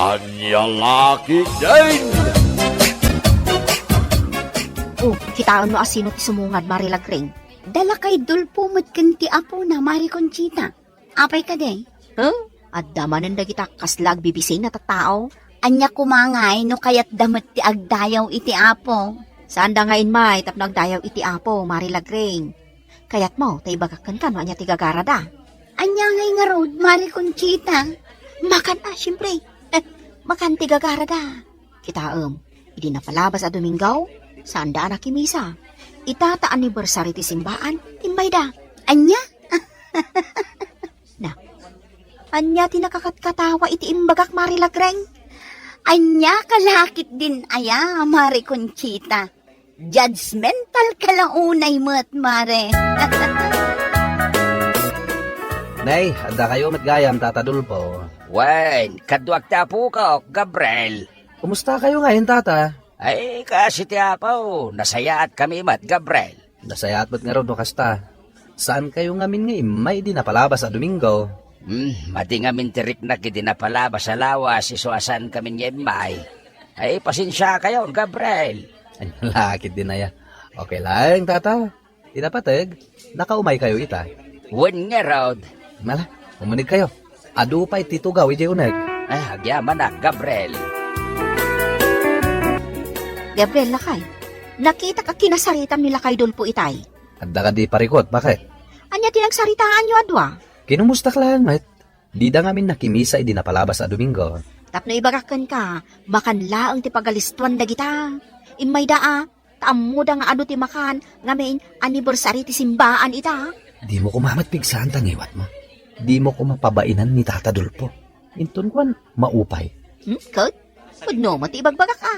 Anya laki din! Oh, kitaan mo asino ti sumungad, Mari Lagring. Dala kay dulpo matkanti apo na Mari Conchita. Apay ka de. Huh? At damanan da kita kaslag bibisay na tatao. Anya kumangay no kayat damat ti agdayaw iti apo. Saan da ngayon may tap nagdayaw iti apo, Mari Lagring. Kayat mo, tay bagakan ka no, anya ti gagara da. Anya ngay nga road, Mari Conchita. Makan siyempre. Makan ti gagara da. Kitaam, hindi na palabas a Domingaw. Saan da anak kimisa? Itata anniversary ti simbaan, timbay da. Anya? Na, anya ti nakakatkatawa iti imbagak, Mari Lagring. Anya kalakit din aya, Mari Conchita. Judgmental ka lang unay mo't, Mare. Nay, handa kayo matgayam, Tata Dulpo. Wen, kadwag tapo ka, Gabriel. Kumusta kayo ngayon, Tata? Ay, kasi tiapaw, nasayaat kami mat, Gabriel. Nasayat ba't nga raw no kasta? Saan kayo ngamin ngayon? May di napalabas sa Domingo. Mati nga mintirik na kiti napalaba sa lawas, isuasan kami nyemay. Ay, pasensya kayo, Gabriel. Ay, lakit din na ya. Okay lang, Tata. Tinapatag, nakaumay kayo ita. Wen nga road. Mala, umunig kayo. Adupay titugaw, ije unag. Ay, agyaman na, Gabriel. Gabriel Lakay, nakita ka kinasaritam nila kay Dulpo itay. Handa ka di parikot, bakit? Anya tinagsaritaan nyo adwa? Kinumusta ka lang, mat? Di da ngamin nakimisa, di napalabas sa Domingo. Tapno ibagakan ka, makan laang ti pagalistuan da kita. Imay daa, taammo da nga ado ti makan, ngamin anniversary ti simbaan ita. Di mo kumamat pigsahan tangiwat mo. Di mo kumapabainan ni Tata Dulpo. Intun kwan, maupay. Kud? Kudno mo ti ibagbagak ka.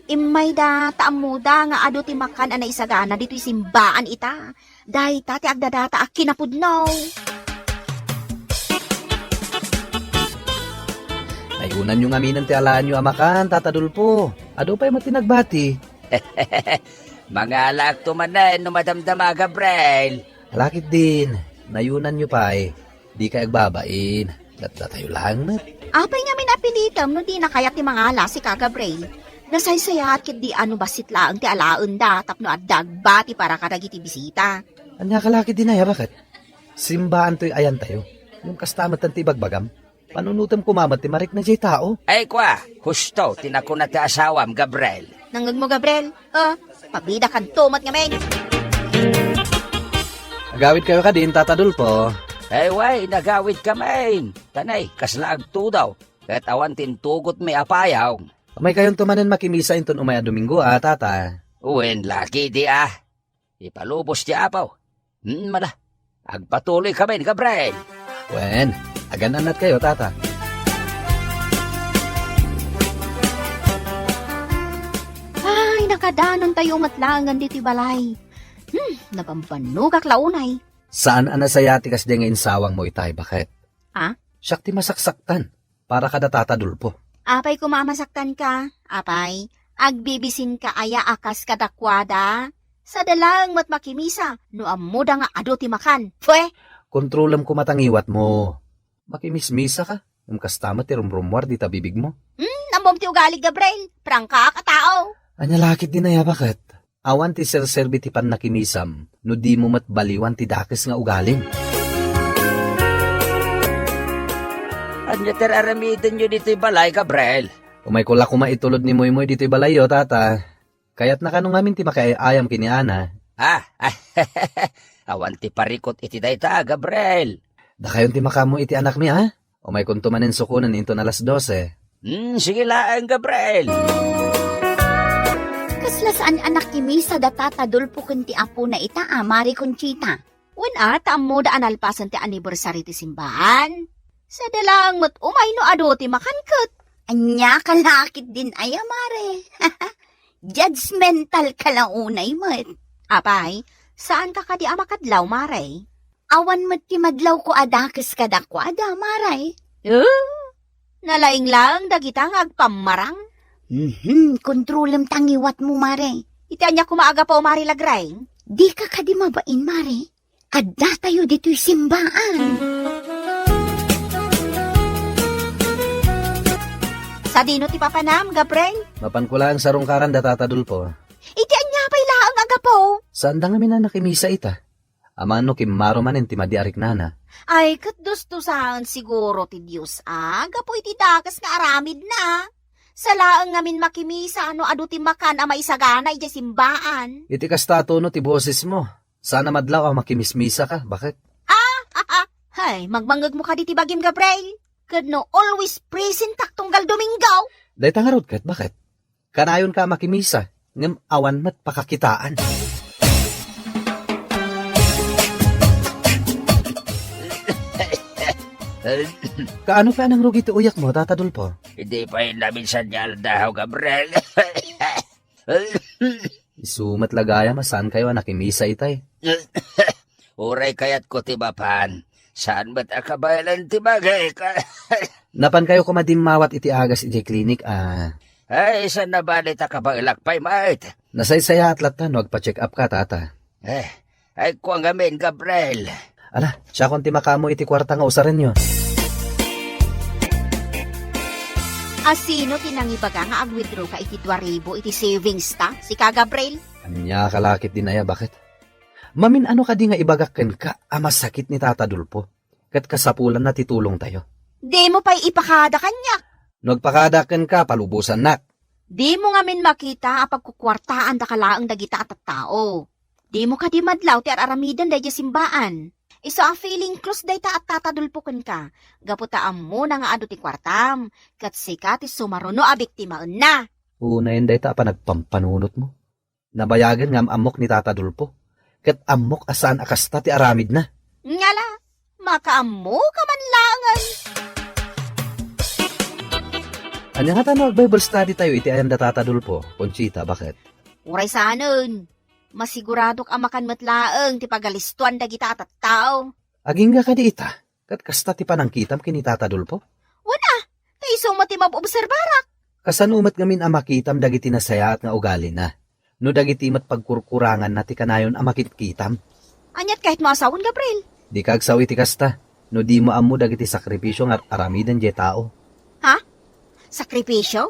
Imay da, taammo da nga ado ti makan anay isagana dito'y simbaan ita. Dahi tati agdadata ak kinapudnaw. Nayunan yung aminan ti alaan nyo amakan, Tata Dulpo. Ado pa'y matinagbati. Mga alak tumanan, no madamdama, Gabriel. Halakit din. Nayunan nyo pa'y. Di ka agbabain. Datda tayo lang, mat. Apay nga min apilitam no di na kaya ti mga alasi ka, Gabriel. Nasaysaya at kit di ano basit laang ti alaen da tapno at dagbati para kadagiti bisita. Anya kalakit din ay, bakit? Simbaan to'y ayan tayo. Yung kastamat ang tibagbagam. Panunutam kumamat ti marik na jay tao. Ay kwa, husto, tinako na ti asawam, Gabriel. Nangag mo, Gabriel. Pabida kan tumat nga men. Agawid kayo ka din, Tata Dulpo. Ay way, nagawid kami. Tanay, kaslaag to daw. Kat awan tintugot may apayaw. May kayong tumanan makimisa inton umaya Domingo, Tata. Uwen, laki di Ipalubos di apaw. Mala, agpatuloy kami, Gabriel. Wen, agananat kayo, Tata. Ay, nakadanon tayo matlangan dito balay. Napambanugak launay. Saan anasayati kas di nga insawang mo itay, bakit? Ha? Siyak ti masaksaktan, para kada Tata Dulpo. Apay kumamasaktan ka, apay. Agbibisin ka aya akas kadakwada. Sa dalang mat makimisa, no amuda nga ado ti makan. Pwe! Kontrolam ko matangiwat mo. Makimismisa ka. Yung kastama ti rumrumwar di tabibig mo. Nambom ti ugali, Gabriel. Prangka ka tao. Anya lakit din na ya, bakit? Awan ti serserbi ti pan nakimisam, no di mo matbaliwan ti dakes nga ugaling. Anya teraramitin nyo dito'y balay, Gabriel. Umay kula kumaitulod ni Moy Moy dito'y balayo, Tata. Kaya't nakanong amin ti makaayam kini Ana. Awan ti parikot iti dayta, Gabriel. Da kayon ti makamo iti anak mi, ha? Umay kung tumanin sukunan into na alas 12. Sige lang, Gabriel. Kasla saan anak kimisa da Tata Dulpo kunti apo na ita, Mari Conchita. Wana, taammo da analpasan ti anniversary ti simbahan. Sa dalang mat umay no ado ti makankot. Anya kalakit din aya, Mare. Judgmental ka lang unay mo't. Apay, saan ka kadi amakadlaw, Maray? Awan mo't ti madlaw ko adakes kadakwada, Maray. Nalaing lang dagitang agpamarang. Kontrolem tangiwat mo, Mare. Iti anya kumaaga pa o Mari Lagray. Di ka kadi mabain, Mare. Adda tayo dito'y simbaan. Sa dino ti papanam, Gabriel? Mapan ko lang sarong karan da tatadulpo. Iti anya pa'y laang agapo. Saan da ngamin na nakimisa ita? Amano kimaro man ti madiarik nana. Ay, katdusto saan siguro ti Diyos, agapo iti dakas nga aramid na. Sa laang ngamin makimisa, ano adu ti makan ama isagana iti simbaan. Iti kastato no ti boses mo. Sana madlaw ang makimismisa ka. Bakit? Hay, magmangag mo ka di ti bagim, Gabriel. Kadno always present tak tunggal Domingaw. Day tangarod kat, bakit? Kanayon ka makimisa. Ngam awan mat pakakitaan. Kaano pa nang rugi ti uyak mo, tatadulpo? Hindi pa yun namin sanyal daw, Gabriel. Isumat lagaya masan kayo nakimisa itay. Uray kayat ko tibapan. Saan ba't akabayalan tibagay ka? Napan kayo kumadimawat iti agas iti klinik, Ay, saan na ba nita kabailakpay, mait? Nasaysaya at latan, wagpa-check up ka, tata. Ay, kuwang gamin, Gabriel. Ala, siya kung timakamo iti kwarta nga usaran nyo. Asino tinangibaga nga ag-withdraw ka iti 2,000 iti savings ta, si ka Gabriel? Anya kalakit din aya, bakit? Mamin ano ka di nga ibagakken ka, amas sakit ni Tata Dulpo. Kat kasapulan na titulong tayo. Di mo pa'y ipakada kanya. Nagpakadaken ka, palubusan nak. Di mo nga min makita apag kukwartaan da kalaang dagita at tao. Di mo ka di madlaw ti aramidan da simbaan. Iso a feeling close day ta at tatadulpukan ka. Gaputaan mo na nga ado ti kwartam. Kat sika ti sumaruno a biktimaan na. Una yun day ta pa nagpampanunot mo. Nabayagan nga amok ni Tata Dulpo. Kat amok asan akasta ti aramid na. Ngala, makaammo ka man langan. Anya nga tanong, Bible study tayo iti ayan da Tata Dulpo. Conchita, bakit? Uray sanon. Masiguradok ang makanmatlaang ti pagalistuan dagita at tao. Aging nga ka di ita. Kat kasta ti panangkitam kini Tata Dulpo. Wala, kay sumati mabobserbarak. Kasanumat ngamin ang makitam dagiti nasaya at nga ugali na. No dagiti mat pagkurkurangan na ti kanayon ang makitkitam. Anyat kahit mo asawon, Gabriel. Di kagsaw iti kasta. No di mo amo dagiti sakripisyo nga aramidan je tao. Ha? Sakripisyo?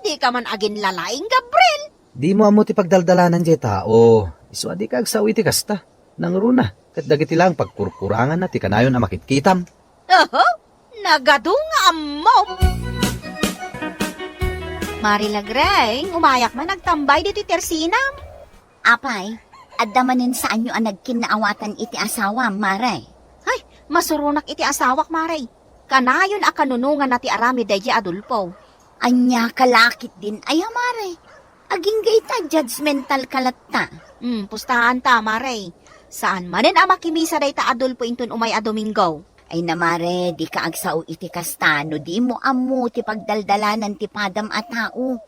Di ka man agin lalaing, Gabriel. Di mo amo ti pagdaldalanan je tao. Isu di kagsaw iti kasta. Nangruna. Kat dagiti lang pagkurkurangan na ti kanayon ang makitkitam. Oho, nagadung mo. Marilagreng, umayak man nagtambay dito tersinam. Apay, adamanin saan nyo ang nagkinaawatan iti asawa, Maray. Ay, masurunak iti asawak, Maray. Kanayon a kanunungan na ti arami dahi Adulpo. Anya kalakit din, ay Maray. Aging gayta, judgmental kalatta. Pustahan ta, Maray. Saan manin a makimisa dahi ta Adulpo intun umay a Domingo. Ay namare, di ka agsao iti kastano, di mo amu ti pagdaldalanan ti padam at tao.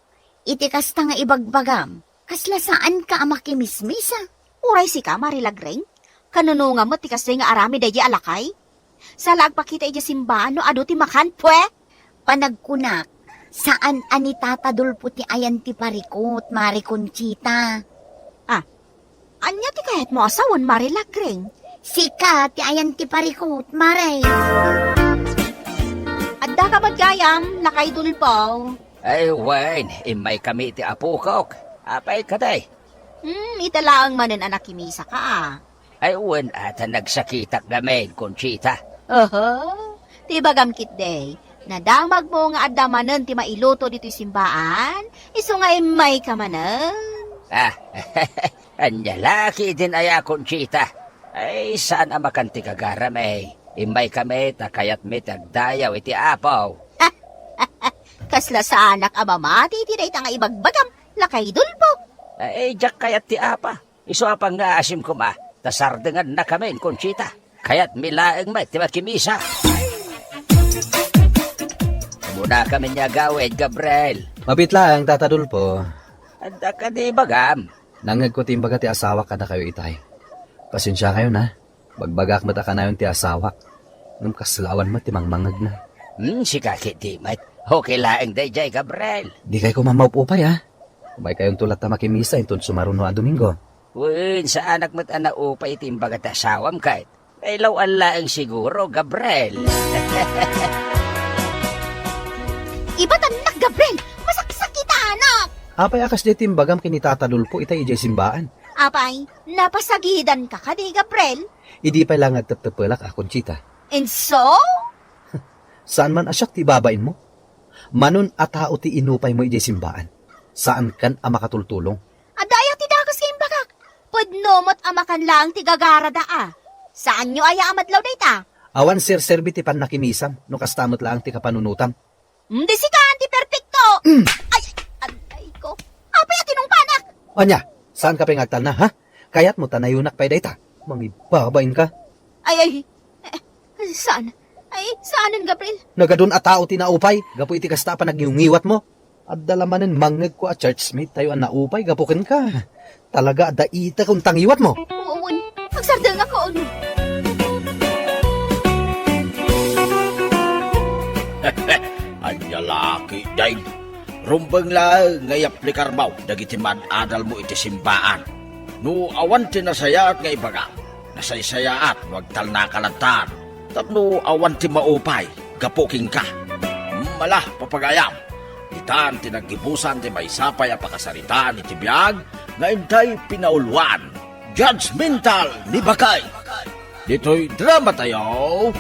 Iti kasta nga ibagbagam, kasla saan ka amakimismisa? Uray si ka, Marilagreng. Kanunungan mo ti kasi nga arami dahi alakay. Sa lagpakita iti simbaan no ado ti makan, pwe? Panagkunak, saan ani tatadulpo ti ayan ti parikot, Mari Conchita? Anya ti kahit mo asawon, Marilagreng. Sika, ti ayan ti parikot, Maray. Adda ka magayam, lakay Dulpo. Ay, Wayne, imay kami ti apukok. Apay ka day. Italaang manin anak kimisa ka. Ay, Wayne, ata nagsakitak gamin, Conchita. Ti bagam kit day. Nadamag mo nga adamanan ti mailuto dito simbaan. Iso nga imay ka manan. Anya laki din aya, Conchita. Ay, saan ang makanti kagaramay? Imay kami, takayat mi tagdayaw iti apaw. Kasla sa anak amamati, tinay nga ibagbagam, lakay Dulpo. Ay, jak kayat ti apa. Iso apang nga asim ko ma, tasardengan na kami, Conchita. Kayat milaeng may timakimisa. Muna kami niya gawin, Gabriel. Mabitla ang Tata Dulpo. Anda ka di bagam. Nangag ko timbaga ti asawa ka na kayo itay. Pasensya kayo na. Bagbagak mata ka na yung ti asawak. Nung kaslawan mo ti mangmangag na. Si kakit di mat. Okay laeng day jay, Gabriel. Di kayo kumamaupupay ha. Kumay kayong tulat na makimisa intun sumaruno a Domingo. Win, sa anak mat ana upay timbaga ta asawam kahit. Ay lawan laeng siguro, Gabriel. Apay akas di timbagam kinitatadul po itay ijay simbaan. Apay, napasagidan ka ka di, Gabriel? Idi pa lang at tatapalak akon, Chita. And so? Saan man asyak ti babain mo? Manon at tao ti inupay mo ijay simbaan. Saan kan ama katultulong? Adayak ti dakas kayong bakak. Pudnomot amakan lang ti gagara daa. Saan nyo aya amadlaw day ta? Awan sir-serbi ti pan nakimisam, no kastamot lang ti kapanunutam. Hindi si ka, anti perfecto. Ay, aday ko. Apay at tinong panak. Anya, saan ka pingagtal na, ha? Kaya't mo tanayunak pa'y dayta. Mangibabain ka. Ay, saan? Ay, saanan, Gabriel? Nagadun at tao tinaupay, gapo iti kasta pa nagyungiwat mo. At dalamanin mangag ko a churchmate tayo ang naupay, gapukin ka. Talaga daita kung tangiwat mo. Uun, magsardang ako. Anya laki, day. Rumbang lang ngay aplikar mo, dagiti adal mo iti simbaan. No awan ti nasayat ngay baga, nasaysayaat, wagtal nakalantan. Tapno awan ti maupay, gapuking ka. Malah, papagayam. Itan tinagibusan ti may sapay a pakasaritaan iti biyag, nga intay pinaulwan. Judgmental ni Bakay. Dito'y drama tayo,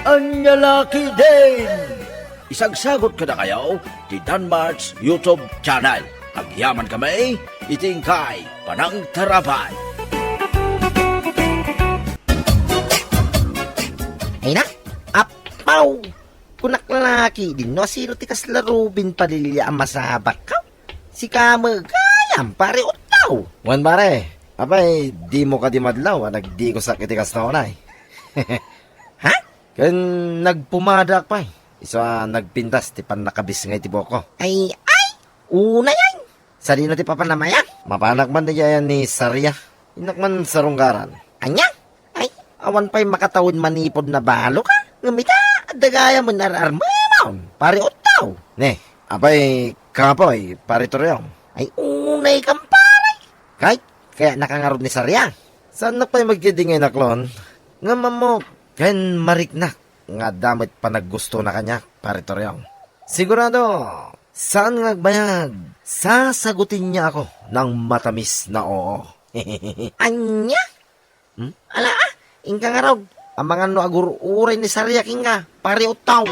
Anya Laki Din. Isagsagot ka na kayo di Danmarks YouTube channel. Agyaman kami, itingkay Panang Tarapay. Ay na, apaw! Kunak lalaki din, no? Sino tikas larubin palilya ang masabak ka? Si Kamag, kayam, pare utaw. Wan pare, abay, di mo ka di madlaw, nagdi ko sakit tikas na unay. Ha? Kan nagpumadak pa isa nagpintas, ti pan nakabis nga itibo ko. Ay, una yan! Sarino ti papanamaya? Mapanak man na yan ni Sarya. Inak man sarunggaran. Anya? Ay, awan pa'y makatawid manipod na balo ka? Ngamita, dagaya mo nararmamon. Pare utaw. Ne, abay, kapoy, pare toryong. Ay, unay kang pare. Kahit, kaya nakangarod ni Sarya. Saan na pa'y magkidingay na klon? Ngaman mo, kan mariknak. Nga damit pa naggusto na kanya, pare toryong. Sigurado, saan nagbayag? Sasagutin niya ako ng matamis na oo. Anya? Ala, ingka nga raw. Ang mga no agur-uray ni Sarya kinga, pare utaw.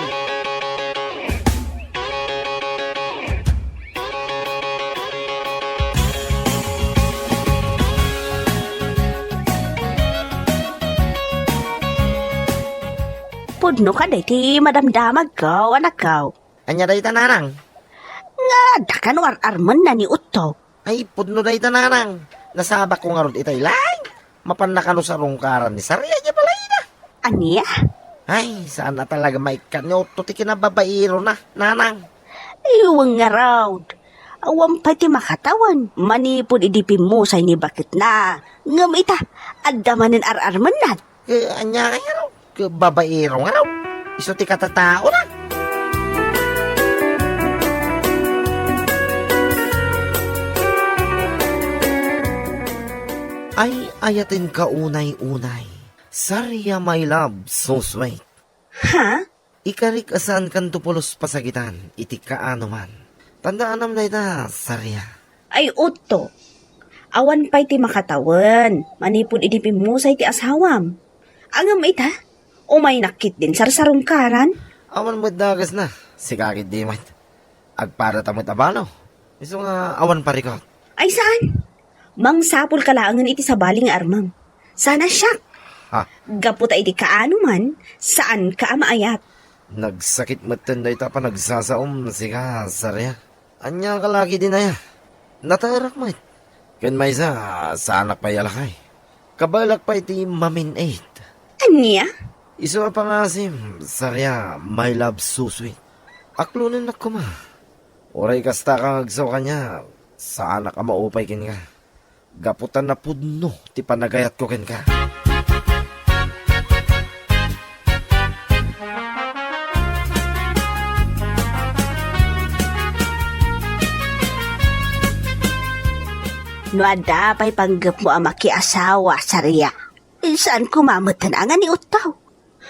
Pudno ka day ti madamdamag ka, anak ka. Anya day tanarang? Nga, dakan war-arman na ni Utto. Ay, pudno day tanarang. Nasabak ko nga ron itay lang. Mapanakano sa rungkaran ni Sarya niya balay na. Aniya? Ay, saan na talaga may kanyo? Tuti kinababairo na, nanang. Iwang nga raw. Awang pa ti makatawan. Manipod idipin mo sa ni bakit na. Ngam ita, adamanin ar-arman na. Anya kaya raw. Babairo nga raw. Iso ti katatao na. Ay, ayatin ka unay-unay. Sarya, my love, so sweet. Ha? Ikarik asan kan tupulos pasagitan, iti kaano man. Tandaan nam na ita, Sarya. Ay, Utto. Awan pa ti makatawan. Manipod idipin mo sa iti asawam. Angam ita, umay nakit din sarsarong karan. Awan mo dagas na, sikakit di man. Agpara tamot abalo. Iso nga awan parikot. Ay, saan? Mang sapul kalaangan iti sa baling armam. Sana siya. Ha? Gaputa iti kaano man, saan ka maayat? Nagsakit matanda ita pa nagsasaom, sika, Sarya. Anya kalaki din na ya. Natarak mo it. Kan may sa anak pa yalakay. Kabalak pa iti mamin 8. Anya? Iso pa nga sim, Sarya, my love so sweet. Aklunin na ko ma. Oray kasta kang agsaw kanya, sa anak ka maupay kin ka. Gaputan na pudno, ti panagayat ko kin ka. No adapay panggap mo ang makiasawa, Sarya. Saan kumamutan nga ni Utaw?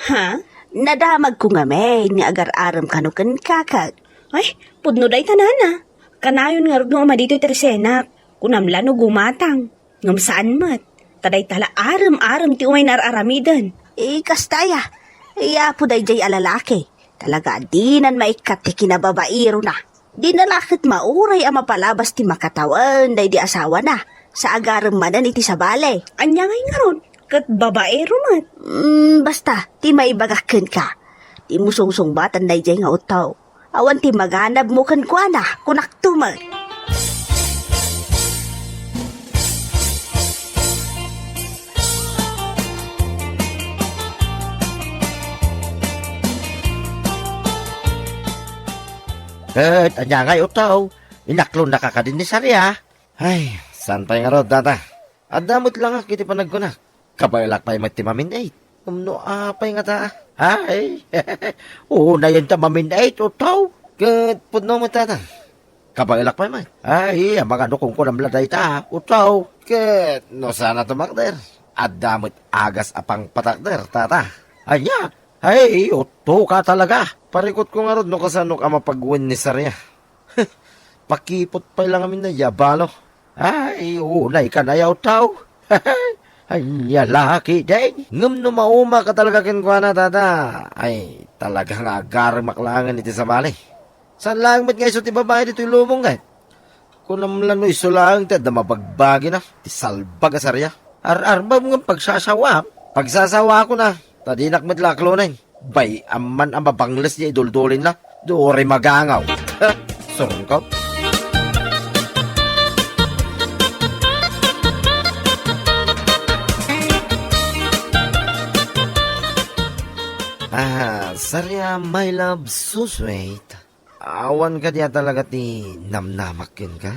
Ha? Nadamag ko nga may, ni agar-aram kanukan kakag. Ay, pudno day tanana. Kanayon nga rod nga dito tersenak. Kunamla no gumatang. Ngam saan mat. Taday tala aram-aram ti umay nararamidan. Kastaya. Iya po day jay alalaki. Talaga dinan maikat ti kinababairo na. Di na lakit mauray ang mapalabas ti makatawan day di asawa na. Sa agaram manan iti sabale. Anya ngay nga ron. Kat babaero mat. Basta, ti maibagakin ka. Di mo sungsung-batan day jay nga utaw. Awan ti maganab mo kan kwa na, kunak tumat. Anya ngay utaw. Inaklon na kakadin ni Sarya. Ay, saan pa yung arod, tata? Adamot lang kiti panagkunak. Kabaylak pa yung matimamin 8. Umno apay nga ta. Ay, una yun ta mamin 8 utaw. Kat puno mo tata. Kabaylak pa yung ay, ang mga dukong ko ng bladay ta. Utaw. Kat no sana tumakder. Adamot agas apang patakder, tata. Anya, ay, uto ka talaga. Parikot ko nga rod no kasanok ang mapagwin ni Sarya. Pakipot pa lang amin na yabalo. Ay, unay ka na yaw tao. Ay, laki din. Ngam no mauma ka talaga kinkwa na, tata. Ay, talagang agar maklangan iti sa bali. Saan lang ba't nga iso ti babae dito yung lumong kahit? Kung namlan mo iso lang, tada mabagbagi na. Ti salbag a Sarya. Ar-arba mo nga pagsasawa. Pagsasawa ko na. Tadinak madlaklo na yun. Bay, aman ang mabangles niya iduldulin na. Doore magangaw. Sorong ka. Sarya, my love, so sweet. Awan ka diya talaga ti namnamak yun ka?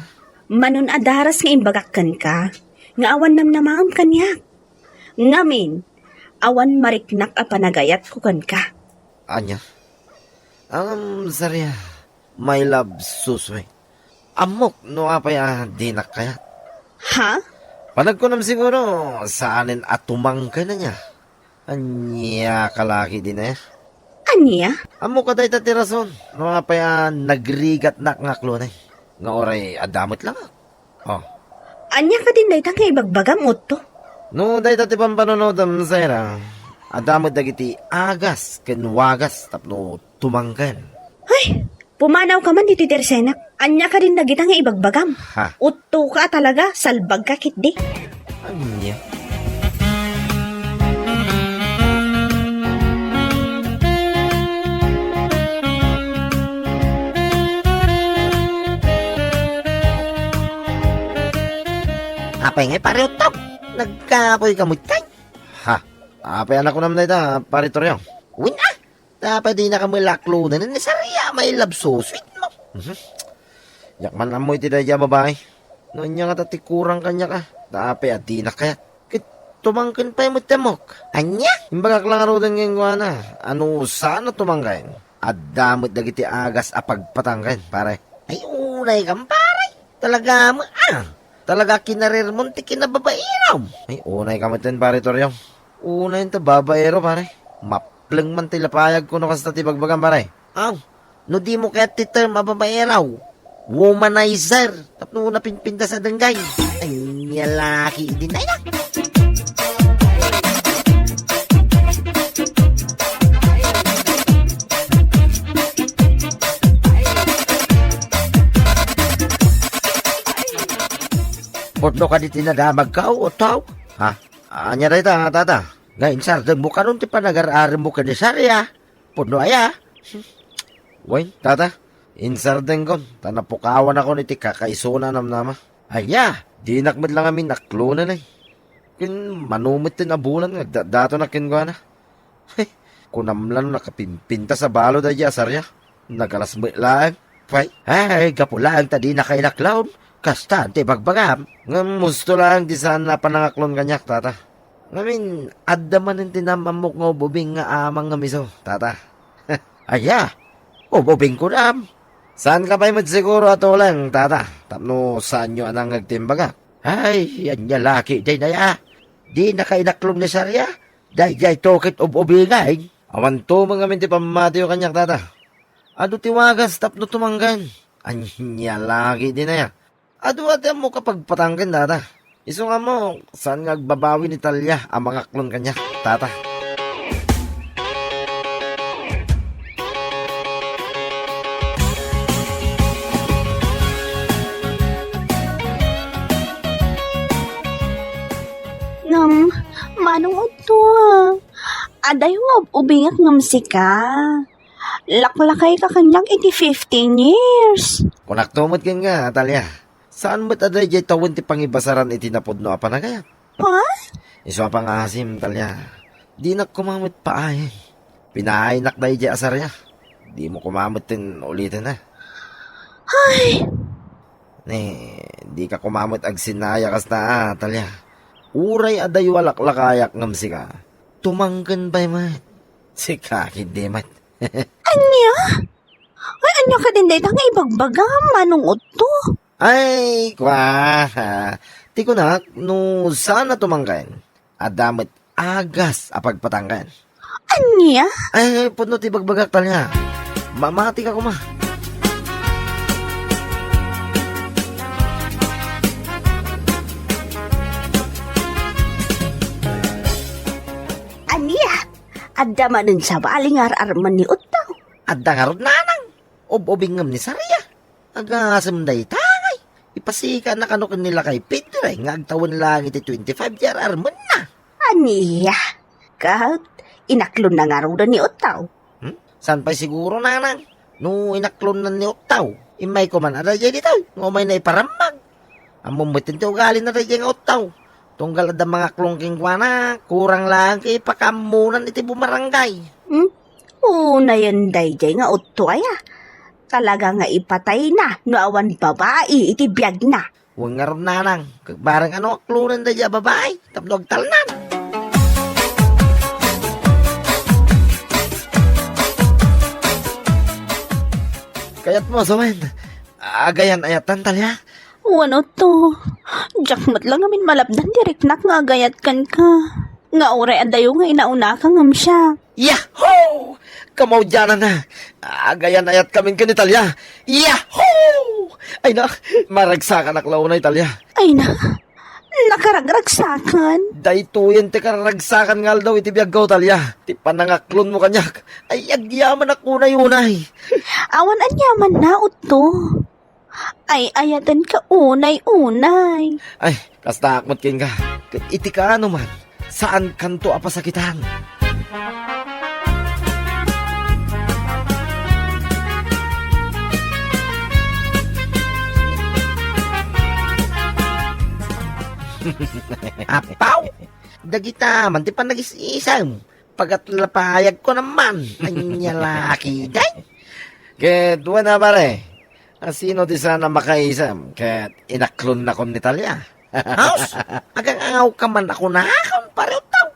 Manon adaras nga imbagakan ka. Nga awan namnamaam kanyak. Ngamin, awan mariknak a panagayat ko kan ka. Anya? Sarya, my love, so sweet. Amok, no apay dinak kaya. Ha? Panagkunam siguro, saanin atumang ka na niya. Anya kalaki din eh. Anya? Amo ka tayo tatirason. No apay nagrigat nakngaklo na eh. Nga oray adamot lang. Oh. Anya ka din day nga ibagbagam utto. No, dahi tati pampanunodam sayra. Adamot dagiti agas, kenwagas, tapno tumanggan. Ay, pumanaw ka man dito tersenak. Anya ka din nagita nga ibagbagam. Ha? Utto ka talaga, salbag ka kitdi. Anya? Apay ngay pare utap. Nagkapoy kamot kay. Ha? Apay anak ko naman na ito, pare Toryo. Win ah! Dapat di na kami laklo na ni Sarya. May love so sweet mo. Yakman amoy ti daya babae. Noon niya nga tatikurang kanya ka. Dapat at di na kaya. Tumangkin pa yung mutamok. Anya? Imbagak lang arudan ngayon na. Ano sana tumangkin? At damot dagiti agas apagpatangkin, pare. Ay unay kang pare. Talaga mo Talaga kinarir mo ti kinababaero. Ay unay kamatin pare Toryo. Unay ta babaero pare. Maplang man tilapayag ko no kasta ti bagbagan pare. No di mo kaya ti term mababaeraw. Womanizer. Tapno na pinpinta sa danggay. Ay lalaki din na yan. Podno ka di tinadamag ka o tao? Ha? Anya rin ta, tata. Ngayon sardan mo ka nun ti panag-ararim mo ka ni Sarya. Podno aya. Wait, tata. Insardan ko. Tanapukawan ako ni ti kakaisuna namnama. Aya, di nakmad lang amin naklo na na. Kin manumit tin abulan nga. Dato na kingwa na. Kunamlan nakapimpinta sa balo da dya, Sarya. Nagalasmit lang. Ay, gapulaan ta di na kay naklaw. Kastante bagbagam. Nga musto lang di sana panangaklon kanyak, tata. Ngamin, addaman yung tinamamok nga ububing nga amang nga miso, tata. Aya, ububing ko na. Saan ka pa'y siguro ato lang, tata? Tapno saan nyo anang nagtimbaga? Ay, yan niya laki, day na ya. Di na kayo naklong ni Sarya. Day tokit ububingay. Awan to mga minti pamati yung kanyak, tata. Ano tiwagas, tapno tumanggan. Anya lagi din na ya. Adu-adu mo kapag patanggan, tata. Iso nga mo, saan nga agbabawi ni Talya ang mga klon kanya, tata? Ngam, manong uto. Aday nga ubingak ngam sika. Laklakay ka kanyang iti 15 years. Kunak tumot kin nga, Talya. Saan mo't aday jay tawon ti pangibasaran iti napudno apa na kaya? Ha? Iso pang asim, Talya. Di na kumamit pa ay. Pinainak na jay asar niya. Di mo kumamit din ulitin na. Ay, Di ka kumamit ag sinaya kas na, Talya. Uray aday walaklakayak ngam sika. Tumanggan ba mat? Sika, hindi mat. anya? Ay, anya ka din dahil nga ibagbaga, manong uto. Ay, kwa. Ti ko na, no sana tumanggan. Adamit agas apagpatanggan. Anya? Ay, puno ti bagbagak Talya. Mamati ka kuma. Anya? Adda manin sa baling ar-arman ni Utaw. Adda karot nanang. Ob-obingam ni Sarya. Agasam day tangay. Ipasika na kanukin nila kay Pedro ay nga agtawan lang iti 25 year arman na. Anya? Kahit inaklon na nga raw na ni Utaw. San pa siguro nanang? No inaklon na ni Otaw. Imay ko man aday dito. Ngumay na iparamag. Ang mumutin ti ugali na rin nga Otaw. Tunggal ada mga klongking kwa na. Kurang lang kay pakamunan iti bumarangay. Una yan dayjay nga Uto ay talaga nga ipatay na no awan babae iti biyag na. Huwag nga ron nanang. Barang ano aklunan da dya babae. Tapnog talnan. Kayat mo, Sawen. Agayan ayatan Talya. Wano to? Jakmat lang amin malabdan direk nak nga agayat kan ka. Nga oray adayo nga inauna ka ngam siya. Yahoo! Kamaw dyan na. Agayan ayat kami ka ni Talya. Yahoo! Ay na, maragsakan aklaw na Talya. Ay na, nakaragragsakan. Dayto yan ti karagsakan ngal daw iti biyagaw Talya. Ti panangaklon mo kanyak. Ay agyaman ako na yunay. Awan anyaman na Uto. Ay ayatan ka unay-unay. Ay, kasta akmot kin ka. Iti ka ano man. Saan kanto apasakitan? Apaw! Dagita man, ti pa nag-isisam. Pagatlapayag ko naman. Anya laki, day. Ket, wala pare. Sino di sana makaisam? Ket, inaklon na kon ni Talya. House, agang angaw ka man ako na akong pare utaw.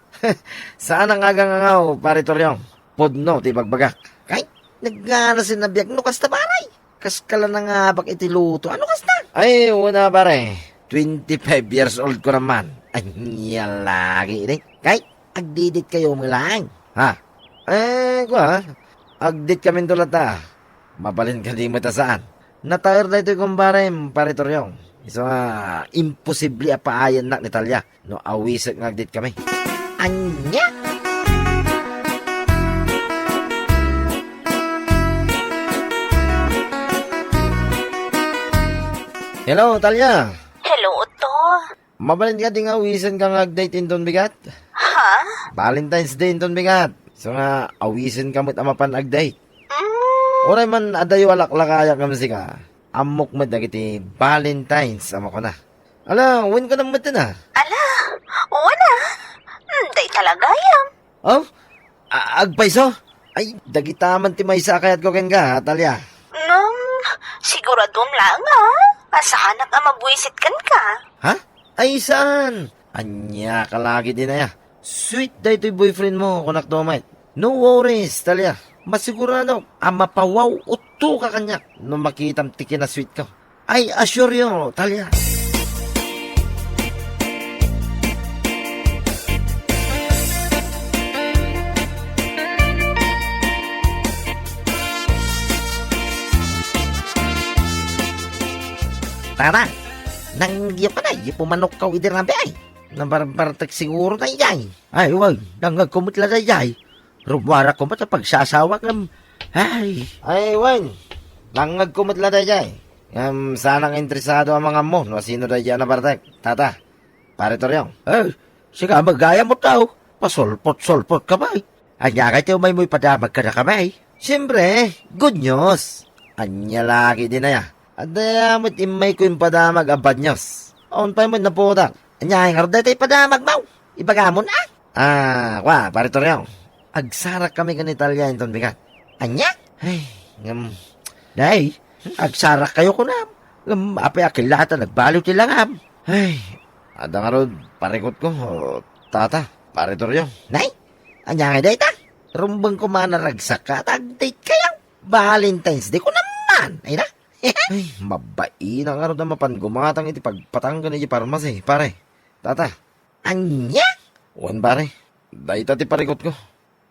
Saan ang agang angaw, pare Toryong? Podno, ti bagbagak. Kay, nagana sinabiyag no kasta paray. Kas kala na nga bak iti luto. Ano kasta? Ay, una pare. 25 years old ko naman. Anya lagi rin. Kay, agdidit kayo mga lang. Ha? Kwa, agdit kami tulad ta. Mabalin ka di mo ta saan. Natayar na ito yung pare Toryong. So, imposible apaayan na ni Talya. No, awisak nga agdit kami. Anya? Hello, Talya. Hello Uto. Mabalin ka di nga awisan ka nga agdate in Don Bigat? Ha? Valentine's Day in Don Bigat. So nga, awisan ka mo't amapan agdate. Oray man adayo alaklakayak nga musika. Amok mo dagiti Valentine's ama ko na. Ala, win ko na mo na. Ala, wala. Day talaga yan. Oh? Agpaiso? Ay, dagitaman ti may sakayat ko ken ka, Talya. Siguradom lang Asahanak nga mabwisit kan ka. Ha? Ay, saan? Anya ka lagi din na ya. Sweet da ito'y boyfriend mo, kunak domait. No worries, Talya. Masigurado, mapawaw uto ka kanyak nung makitam tiki na sweet ka. I assure you, Talya. tara. Nang iyo ka na, iyo pumanok ka idir na bay. Nambarbartek siguro na iyay. Ay, wag, nangagkumot lang na iyay. Rumwara ko ba sa pagsasawag ng... Ay, wag, nangagkumot lang na iyay. Sanang interesado ang mga mo, no sino na iyay na bartek. Tata, pare to rin. Ay, sige, magaya mo tao. Pasolpot-solpot ka ba? Anya ka tayo may padamag ka na kamay. Siyempre, good news. Anya lagi din na ya. Ada mo't imay ko yung padamag ang bad news. On pa mo na po da. Anya yung harda tayo padamag mau. Ibaga mo na. Pare to rin. Agsarak kami kan Italya yung bigat. Anya? Ay, Day, agsarak kayo ko na. Apay akil lahat na nagbaliw tila nga. Ay, ada nga ron, parikot ko. Tata, pare to rin. Nay, anya nga day ta. Rumbang ko manaragsak ka. Tag-date kayo. Valentine's Day ko naman. Ay na. Ay, mabai na nga ron na mapangumatang iti pagpatanggan iti parmas pare. Tata, anya? Wan pare, day ta ti parikot ko.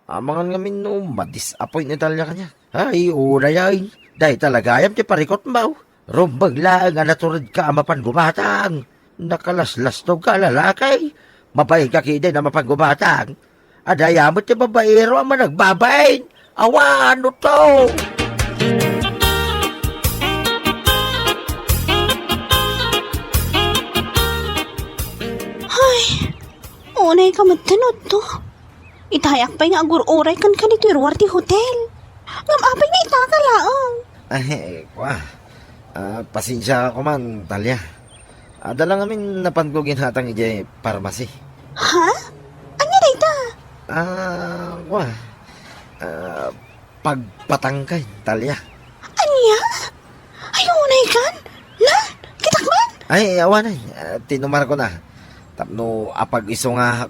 Amangan nga min no, madisappoint ni Talya kanya. Ay, una yan. Day talagayam ti parikot mo. Rumbag lang nga naturad ka mapangumatang. Nakalaslas to ka lalakay. Mabay ka kiday na mapangumatang. Adayamot ti babaero ang managbabain. Awano to? Unay ka matanod to. Itayak pa nga agur-uray kan kanito irwarti hotel. Ngamapay na itakalaang. Ay, pasensya ko man, Talya. Ada lang amin napangugin hatang ije parmasi. Ha? Anya na ita? Pagpatangkay, Talya. Anya? Ay, unay kan? Na? Kitakman? Ay, awan ay. Tinumar ko na. Tapno apag iso nga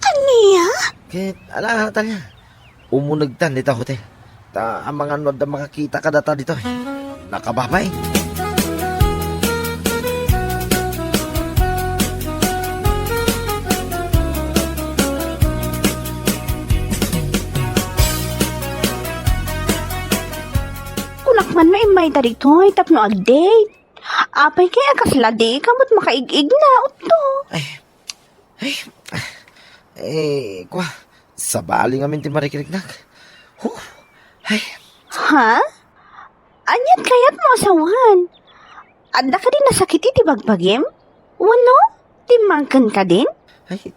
Anya? Kit, Talya. Umunagtan dito hotel. Ang mga nod na makakita ka data dito. Nakababay. Kunakman maimay ta dito ay tapno ag-date. Apay kaya kaslade kamot makaig-ig na uto. Sabali nga min ti marikiriknak. Ha? Anyat kayat mo asawan? Adda ka din nasakit iti bagbagim? Wano? Timangkan ka din? Ay,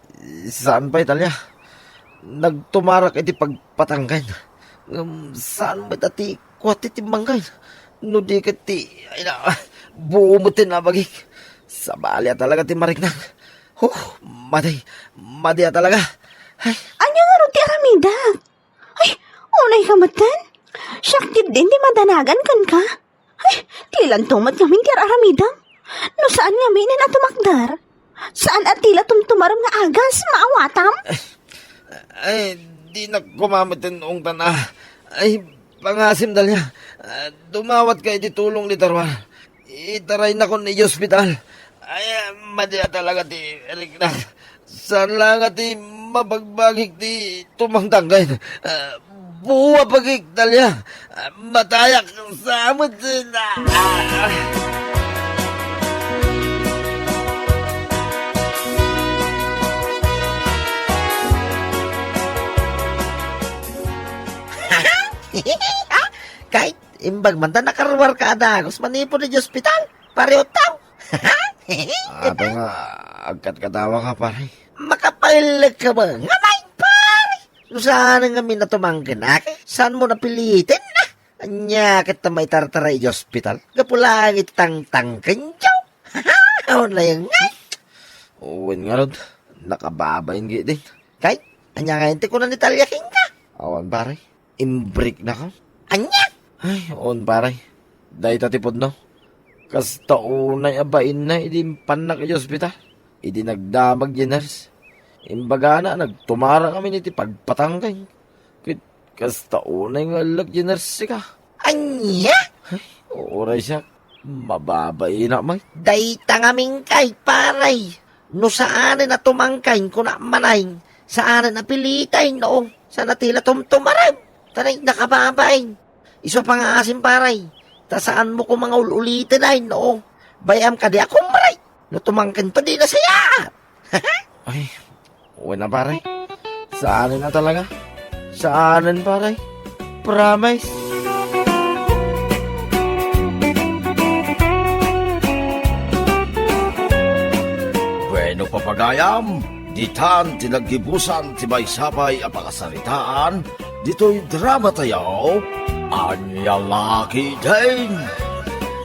saan ba Talya? Nagtumarak iti pagpatanggan. Saan ba iti kwat iti manggan? No di ka ti, buo mo tinabagik. Sabali talaga ti mariknak. Maday talaga. Anya nga ron ti aramida? Ay, unay ka matan? Syaktid din di madanagan kan ka? Ay, tilan tumat kami ti aramida? No saan nga minin at tumakdar? Saan at tila tumtumaram nga agas maawatam? Ay, di na kumamatin noong tana. Ay, pangasim Dalya. Dumawat ka iti tulong ni Tarwar. Itaray na ko ni hospital. Ay, madya talaga ti Erikna. Saan lang ti mabagbagik ti tumangtanggay. Buwa pagik Dalya. Matayak sa amot sila. Kahit imbag man ta nakarwar ka adagos manipo ni hospital. Pareho tao. Ato nga, agkat katawa ka pare. Makapahilag ka ba? Ngamay pare. Saan nga minatumangkin saan mo napilitin na? Anya kita may tartaray hospital. Gapulang itang-tangkin siya. Awan na yung nga. Uwin nga ron. Nakababayin din. Kahit, anya nga hindi ko na nitalyakin ka. Awan pare. Imbrik na ka. Anya? Ay, on pare. Dahil tatipod no. Kasta unay abain na, idimpan na kayo hospital. Idi nagdamag yeners. Imbaga na, nagtumara kami niti pagpatangkay. Kasta unay nga lag yeners ka. Anya? Ay, oray siya. Mababay na may. Dayta ngaming kay paray. No saan na tumangkay ko na manay. Saan na pilitay no. Sa natila tumtumaray. Taray nakababay. Iso pa nga asim paray. Tasaan mo ko mga ulitin ay no. Bayam ka di ako maray. No tumangkin pa di na saya. Ay, uwi na pare. Saanin na talaga. Saanin pare. Promise. Bueno papagayam, ditan tinagibusan ti may sabay ang pakasaritaan, dito'y drama tayo, Anyalaki din.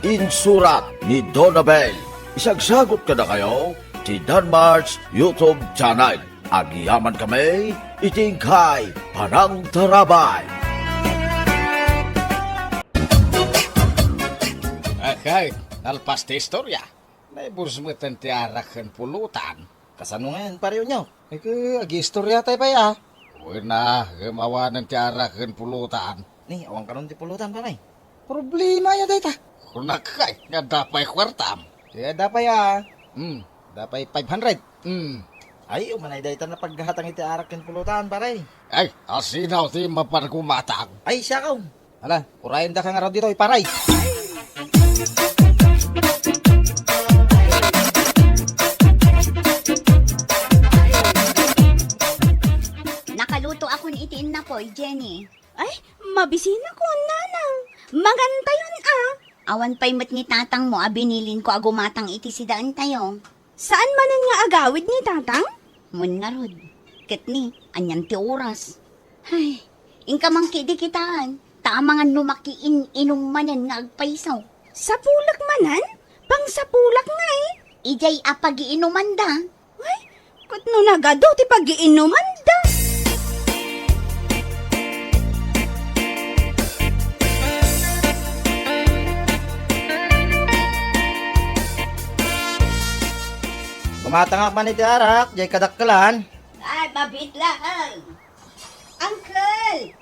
Insurat ni Donabel. Isagsagot ka na kayo, ti Danmar's YouTube channel. Agiyaman kami, itingkay Panang Tarabay. Okay, nalpas ti istorya. Naibus mo tiarak pulutan. Kasano ngayon pareho nyo? Agi istorya tayo pa ya. Uy na, gumawa ng tiarak pulutan. Ni, awang karon ti pulutan pare. Problema ya data. Kunakay, nga dapay kwartam. Kaya dapay ah. Dapay 500. Ay, umanay dayta na paghatang iti arak ken pulutan pare. Ay, asinaw ti maparkumatang. Ay, siya kaw. Hala, urayan da ka nga raw dito, iparay. Nakaluto ako ni itiin na po, Jenny. Ay, mabisina ko, nanang. Maganda yun, ah. Awan pa'y mat ni tatang mo, binilin ko agumatang iti si daan tayo. Saan manan nga agawid ni tatang? Mun nga rod. Kitni, anyan ti oras. Ay, ingka mang kidi kitaan. Tamangan numakiin inumanan nga agpaisaw. Sa pulak manan? Pang sa pulak nga eh. Ijay apag-iinuman da. Ay, kutno nagado ti pag-iinuman da. Kumatangak man iti arak, jay kadakkalan. Ay, mabit lang. Uncle,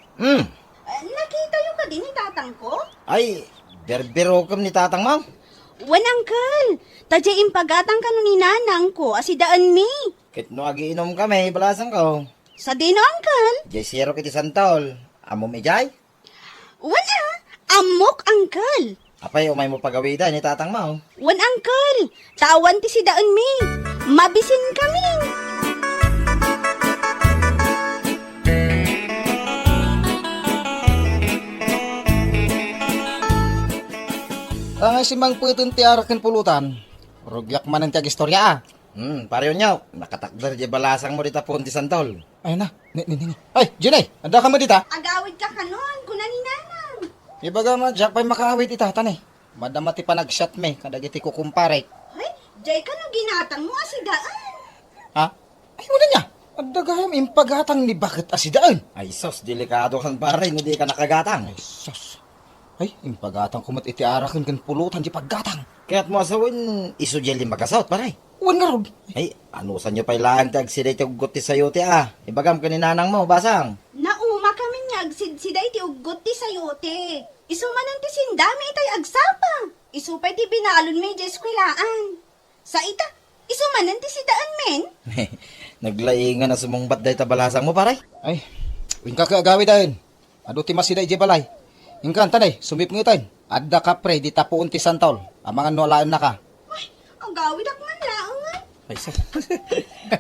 nakita yung ka din ni tatang ko? Ay, berbero kam ni tatang mo. Wan, uncle. Tadya impagatang ka ni nanang ko, asidaan mi. Kitno agiinom kami, balasan ko. Sa dino, uncle? Jay siro kiti santol. Amo mi jay? Wan, amok, uncle. Apay, umay mo pagawida ni tatang mo. Wan, uncle. Tawan ti si daan mi. Mabisin kami. Tangay si Mang Puitin tiarak pulutan. Rugyak man ang tiag istorya ah. Pareho nyo. Nakatakdar jay balasang mo dita po ti santol. Ay na, ni. Ay, Jenny, anda ka mo dita? Agawid ka kanon, kuna ni nanang. Ibaga man, Jack pa'y makawit itatan eh. Madamati pa nag-shot me, kadagiti ko kumpare. Ay, jay ka no ginatang mo asidaan. Ha? Ay, muna niya. Adagayam, impagatang ni bakit asidaan. Ay sos, delikado kan pare, hindi ka nakagatang. Ay, sus. Ay, impagatang kumat iti arakin kan pulutan di paggatang. Kaya't mo asawin, isujel din magasot pare. Uwan nga rod. Ay, ano sa nyo pa ilaan tag sila iti ugot ti sayo ti ah. Ibagam ka ni nanang mo, basang. Nauma kami niya agsid-sida iti ugot ti sayote. Isumanan ti sindami itay agsapa. Isupay ti binalon may eskwelaan. Sa ita, isumanan ti sidaan men. Naglaingan na sumungbat day tabalasang mo pare. Ay, wing kakagawi dahil. Ado ti masida ije balay. Ingkan tanay, sumip ngitan. Adda ka pre, di tapuon ti santol. Amangan nolaan na ka. Ay, ang gawid ak man laang nga. Ay sos.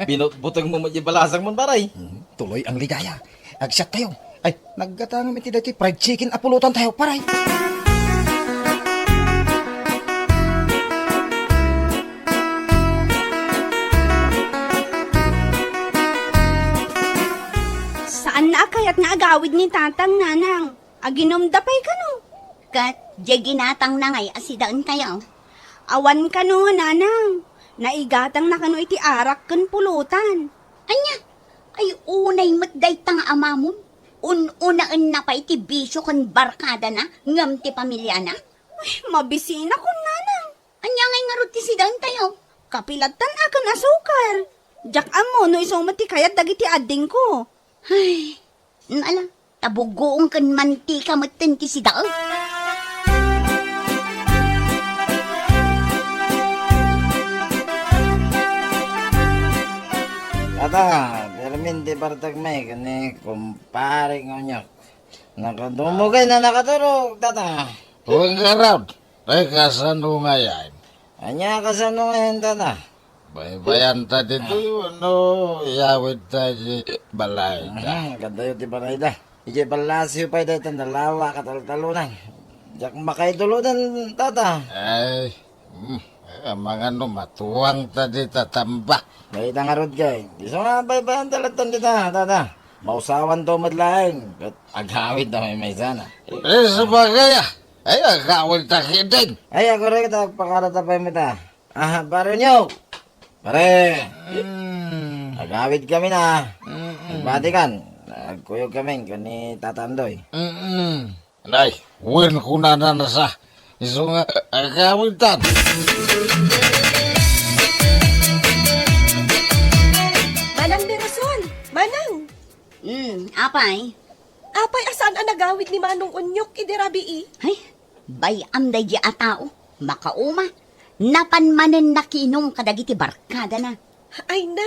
Binutbutang mo madya balasang mo pare. Tuloy ang ligaya. Agsyat tayo. Ay, naggatang iti dati fried chicken apulutan tayo, paray. Saan na akayat nga agawid ni tatang nanang? Aginom dapay ka no. Kat, jay ginatang na ngay asidaan tayo. Awan ka no, nanang. Naigatang na kano iti arak kan pulutan. Anya, ay unay matday tang amamon. Unaan na pa iti bisyo kan barkada na, ngam ti pamilya na. Ay, mabisina ko nanang. Anya ngay nga rod ti sidaan tayo. Kapilatan akan asukar. Jak amo no isong mati kayat dagiti adding ko. Ay, nala, tabugoong kan mantika maten ti sidaan. Tata, permin di bartag may kani kumpare nga nyo. Nakadumugay na nakaturog, tata. Huwag ka raw. Teka, saan mo ngayon? Anya ka sa ngayon, tata? Baybayan ta dito ano, yawid ta di balay ta. Ganda yun, di ba na ita? Ije palasyo pa ita, dalawa, katal-talunan. Diyak makaiduludan, tata. Ay, ang mga no, matuwang ta di tatamba. May itang arod kay. Gusto nga baybayan talatan dita, tata. Mausawan to madlaing. At aghawid na may sana. Sabagay ay agawid ta kidin. Ay, ako rin kita, pakarata pa yung mita. Pare nyo. Pare. Agawid kami na. Nagbatikan. Nagkuyog kami kani Tata Andoy. Nay, win ko na sa iso nga agawid ta. Manang Mirasol, Manang. Apay? Apay, asaan ang nagawid ni Manong Unyok, idirabi Ay, bayam day di atao. Makauma. Napanmanen nakinom kadagiti barkada na. Ay na,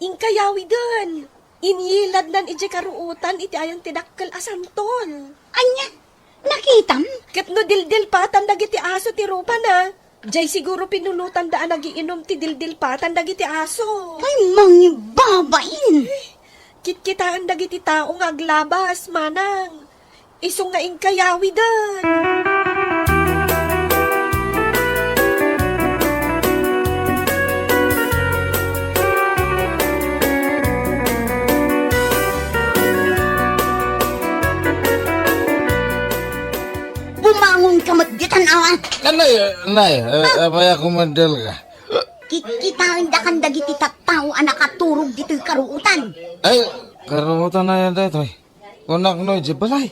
ingkayawi din. Inyilad nan iti karuutan iti ayang tinakkel asantol. Anya, nakitam? Kat no dildil patan dagiti aso ti rupa na. Jay siguro pinulutan daan nagiinom ti dildil patan dagiti aso. Ay, mangi babain. Kitkitaan dagiti taong aglabas, Manang. Isong nga ingkayawi din. Bumangon ka matgitan awan. Nay, abaya kumandel ka. Kikitain da kan dagiti tattao ang nakaturog dito'y karuutan. Ay, karutan na yan dito eh. Kunak no, di balay.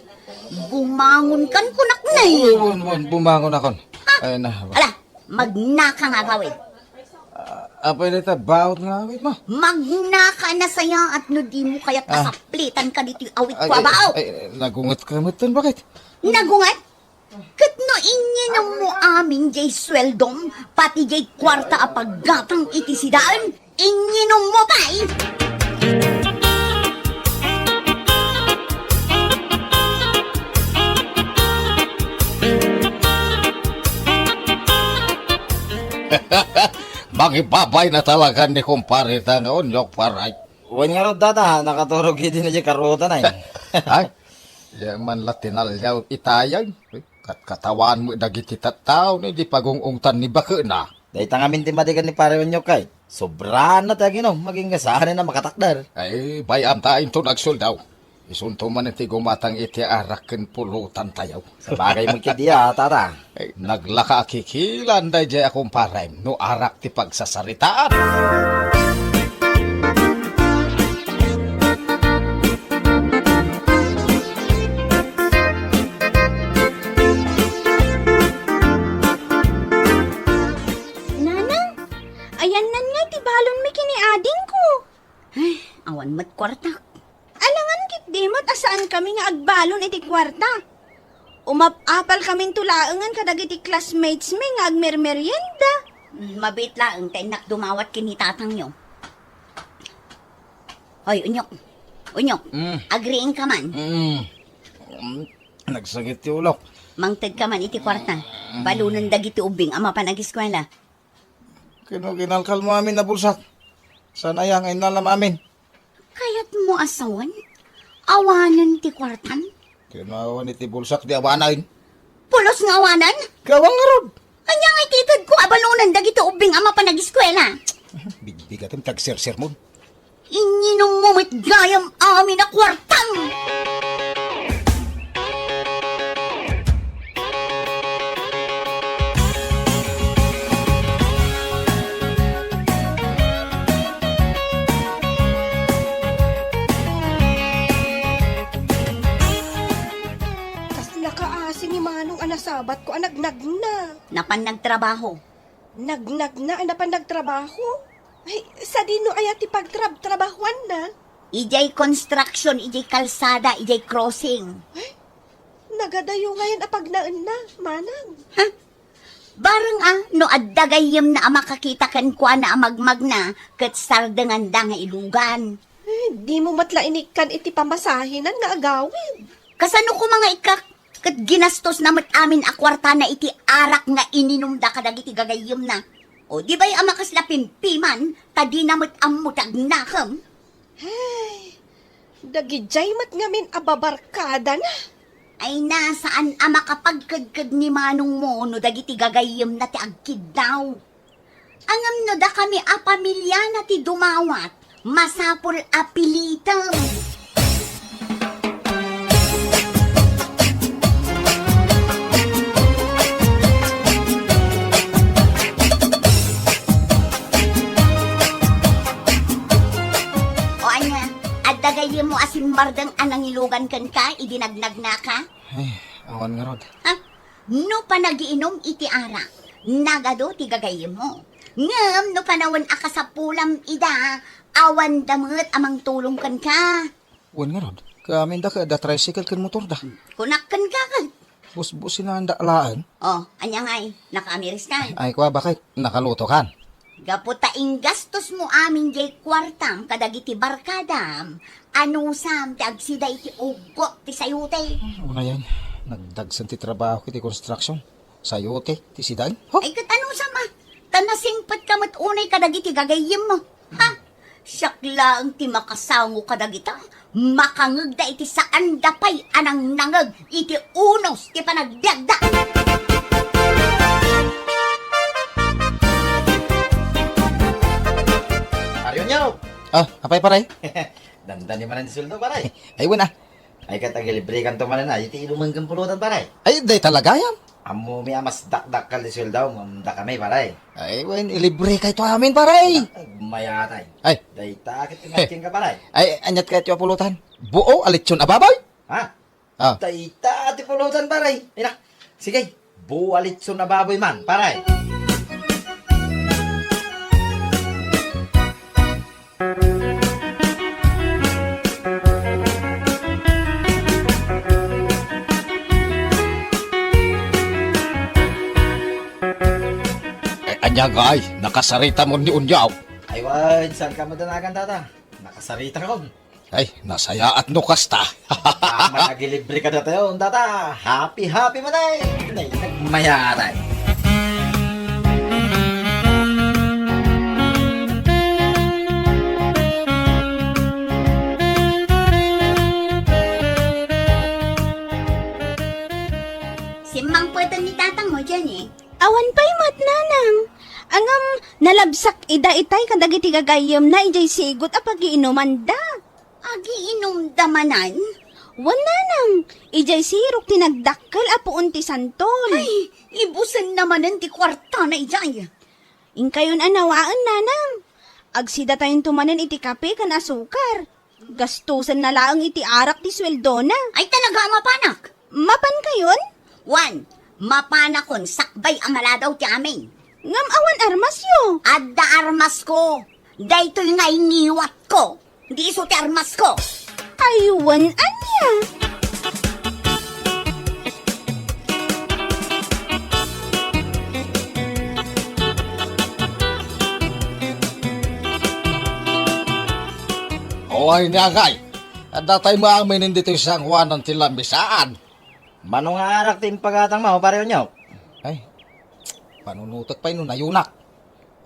Bumangon kan kunak na eh. Bumangon ako. Ay na. Ala, magnaka nga gawin. Apa dito, bawat nga awit mo. Magnaka na saya at no di mo kaya't kasaplitan ka dito'y awit ko abaw. Ay, nagungat ka mutan, bakit? Nagungat? Kat no inyinom mo amin jay sweldom, pati jay kwarta a paggatang iti sidaan, inyinom mo pa eh. Magibabay na talaga ni kumpare ta ngayon, yok paray. Huwag nga rin, tata. Nakaturog hindi na dyan karutan ay. Ay, yan man latinal yaw itayan. Katawan mo dagiti tattaw ni di pagungungtan ni baka na. Dahil tangamin timatikan ni pare Unyok kay. Sobrahan na tayo ginom. Maging gasahan na makatakdar. Ay, bayam tayo ito nagsuldaw. Isunto man iti gumatang iti arakin pulutan tayo. Sa bagay mo kidiya, tata. Ay, naglaka kikilan day jay akong parem no arak ti pagsasaritaan. Nanang, ayan nan nga ti balon mi kiniading ko. Ay, awan mat kwarta. Alangan kit di mo't asaan kami nga agbalon iti kwarta. Umapapal kaming tulaangan kadagiti classmates mi nga agmermeryenda. Mabit lang, tenak dumawat kinitatang nyo. Hoy, Unyok. Unyok, agriin ka man. Nagsagit ti ulok. Mangtag ka man iti kwarta. Balunan dagiti ubing ama panag-eskwela. Kinalkal mo amin na bulsak. Saan ayang ay nalam amin? Kaya't mo asawan? Awanan ti kwartan? Kinawan iti bulsak di awanain. Pulos nga awanan? Gawang nga rod. Anya nga ititid ko abalunan dagiti ubing ama panag-eskwela. Bigbigatin tag-sir-sir mo. Inyinong mo mit gayam amin na kwartan! Sabat ko ang nagnagna. Napan nagtrabaho. Nagnagna ang napan nagtrabaho? Ay, sa dino ay ati pagtrabahuan na? Ijay construction, ijay kalsada, ijay crossing. Ay, nagadayo ngayon apag naan na, Manang. Ha? Barang no addagayem na makakita kan kwa na amagmag na, kat sardangan da nga ilugan. Di mo matla inikan iti pamasahinan nga agawin. Kasano ko mga ikak? Kat ginastos namat amin a kwarta na iti arak nga ininom da kadag iti gagayom na. O di ba'y amakas la pimpiman, tadi namat amutag nakam. Dagijay mat ngamin ababarkada na. Ay nasaan ama kapagkadkad ni manong mo no dagiti gagayem na ti agkid daw. Angam no da kami a pamilya na ti dumawat, masapol apilitam. O anya, at dagayem mo asin mardang anang ilugan kan ka, idinagnag na ka? Ay, awan nga rod. Ha? No pa nagiinom iti ara, nagado ti gagayem mo. Ngam no panawan akasapulam ida, awan damet amang tulong kan ka. Awan nga rod. Kamin da ka da tricycle kan motor da. Kunak kan ka kan. Bus-busin na ang daalaan. Oh, anya ngay, nakaamiris ka. Ay, kwa bakit? Nakaluto kan. Gaputaing gastos mo amin jay kwartang kadagiti barkadam. Ano sam ti agsida iti ugot ti sayute. Una yan. Nagdagsan ti trabaho kiti construction. Sayote, ti sidain. Ho? Ay kat ano sama? Tanasingpat kamat unay kadagiti gagayim mo. Ha? Syakla ang ti makasango kadagita. Makangag da iti saan dapay anang nangag iti unos ti panagdagda. Ariyo nyo! Ah, apay paray? Dandan ni manan suldo paray. Ay, wala. Ay katagilibre kan to manan na, iti inuman kang pulutan paray. Ay, day talaga yan. Amo mi amas dakdak kal suldo, mamda kami paray. Ay, wen, ilibre kay to amin paray. Ay, mayatay. Ay, Dayta kit ngating ka paray. ay, anyat kay to pulutan. Buo, alitsyon ababoy. Ha? Ah, Dayta ti pulutan paray. Ina, sige, buwalit so na baboy man, paray. anya gay, nakasarita mo ni Unyaw. Ay, wan, saan ka madanagan tata? Nakasarita ka kon. Ay, nasaya at nukas ta. Tama nagilibre ka na tayo, tata. Happy, happy man ay. Nay, nagmayatay. Simang pwede ni tatang mo dyan eh. Awan pa'y mat nanang. Angam nalabsak ida itay kadagiti gagayem na ijay sigot a pagiinuman da. Agi inom damanan. Wan nanang, ijay sirok tinagdakkel a puon ti santol. Ay, ibusan naman ang ti kwarta na ijay. Inkayon anawaan nanang. Agsida tayong tumanan iti kape kan asukar. Gastusan na laang iti arak ti sweldo na. Ay talaga mapanak. Mapan kayon? One, mapanakon sakbay ang maladaw ti amin. Ngam awan armas yo. Adda armas ko. Daytoy nga iniwat ko. Di iso ti armas ko. Aywan anya. Oy, nagay. At datay mo ang minin dito sa Juan ng tilambisaan. Manong arak tin pagatang mo, pareho nyo. Ay, panunutak pa yun, ayunak.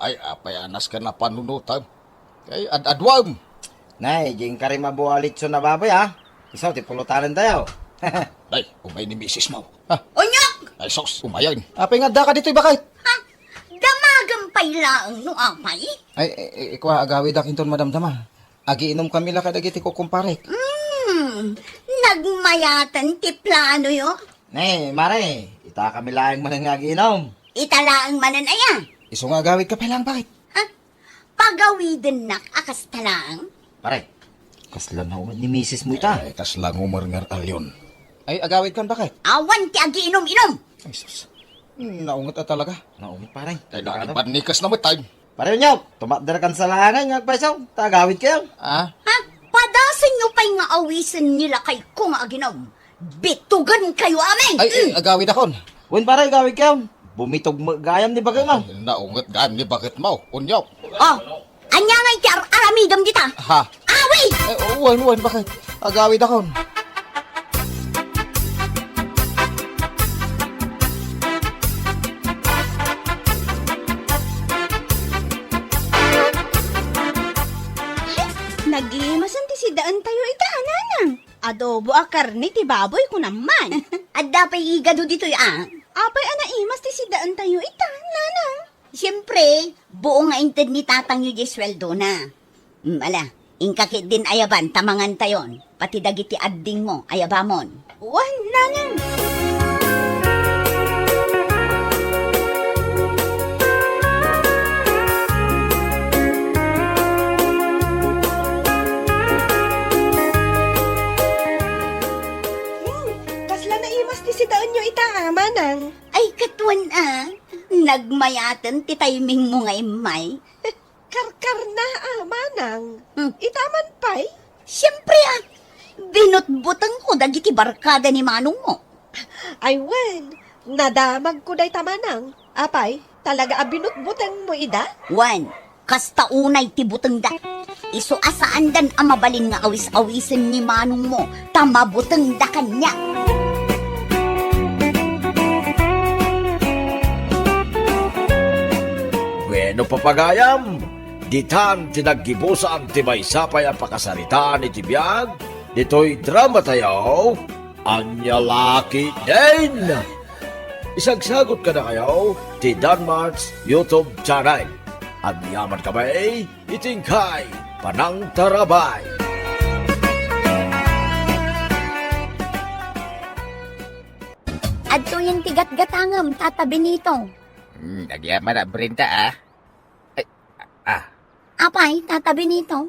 Ay, apay anas ka na panunutak. Ay, adwam. Nay, jing ka rin mabuwalit so na baboy ha. Isaw, ti pulutanan tayo. Ay, umay ni misis mo. Ha? Onyok! Ay, sos, umayan. Apay nga da ka dito'y bakit? Ha? Damagan lang no apay. Ay, ikaw agawid akin ton madamdama. Agiinom kami la kadagiti ko kumpare. Nagmayatan ti plano yo. Nay, mare, ita kami laing manangaginom. Italaang manan aya. Iso nga agawid ka pa lang bakit? Ha? Pagawiden nak akas talaang. Pare, kaslan na ni misis mo ita. Ay, kaslang umarngar alyon. Ay, agawid kan bakit? Awan ti agiinom-inom. Ay, sus. Naungat na talaga. Naumit pare. Ay, nakipanikas na mo time. Pareho nyo, tumakdara kan sa langan, ngagpaisaw, tagawid kayo. Ah? Ha? Padasan nyo pa'y nga awisan nila kay kung aginom. Bitugan kayo amin. Ay, agawid akon. Wen pare, gawid kayo. Bumitog gayam ni bagay mo. Naungat gaan ni bakit mo. Unyaw. Oh, anya nga iti aramidam dita. Ha? Awi! Wan, bakit? Agawid akon. Adobo a karne ti baboy ko naman. At dapat igado dito Apay imas ti sidaan tayo ita, nanang. Siyempre, buo nga inted ni tatang yu sweldo na. Ala, ingkakit din ayaban, tamangan tayon. Pati dagiti adding mo, ayabamon. Wan, nanang. Kasla na imas ti sidaan nyo ita, manang. Ay, katuan nagmayatan ti timing mo nga imay. Karkar na, manang. Itaman pa'y? Siyempre binutbutang ko dagiti barkada ni manong mo. Ay, wen, nadamag ko day tamanang. Apay, talaga abinutbutang mo ida? Wan, kasta unay ti butang da. Iso asaan dan amabalin nga awis-awisin ni manong mo, tamabutang da kanya. Bueno papagayam, ditan tinaggibusa ang tibay sapay ang pakasaritaan ni Tibiyag, dito'y drama tayo, Anya Laki din! Isagsagot ka na kayo, ti Danmarks YouTube channel. At yaman kami, itingkay, Panang Tarabay. Adto yung tigat-gatangam, Tata Benito. Nagyaman na, Brenda, Apay, Tata Benito.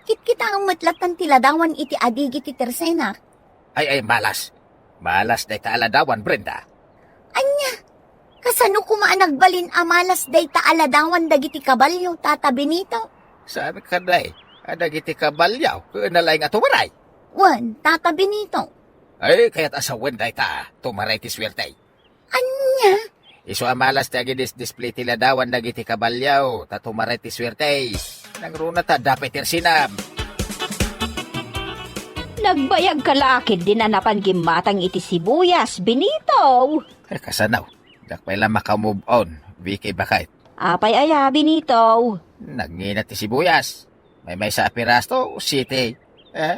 Kit-kita ang matlatan tiladawan iti adigi ti Tersena. Ay, malas. Malas day taaladawan, Brenda. Anya, kasano kumaanagbalin amalas day taaladawan dagiti kabalyo, Tata Benito? Sabi ka day, adagiti kabalyaw, kunalay nga tumaray. Wan, Tata Benito. Ay, kaya't asawan day ta, tumaray ti swerte. Anya, Iso amalas ti agidis-display tiladawan dagiti kabalyaw, tatumaray ti swerte. Nang runa ta, dapat tirsinam. Nagbayag ka lakid din na napangimatang iti sibuyas, Benito. Kasanaw, dakpay lang makamove on, Vicky Bakait. Apay aya, Benito. Nagngina ti sibuyas. May sa pirasto, city.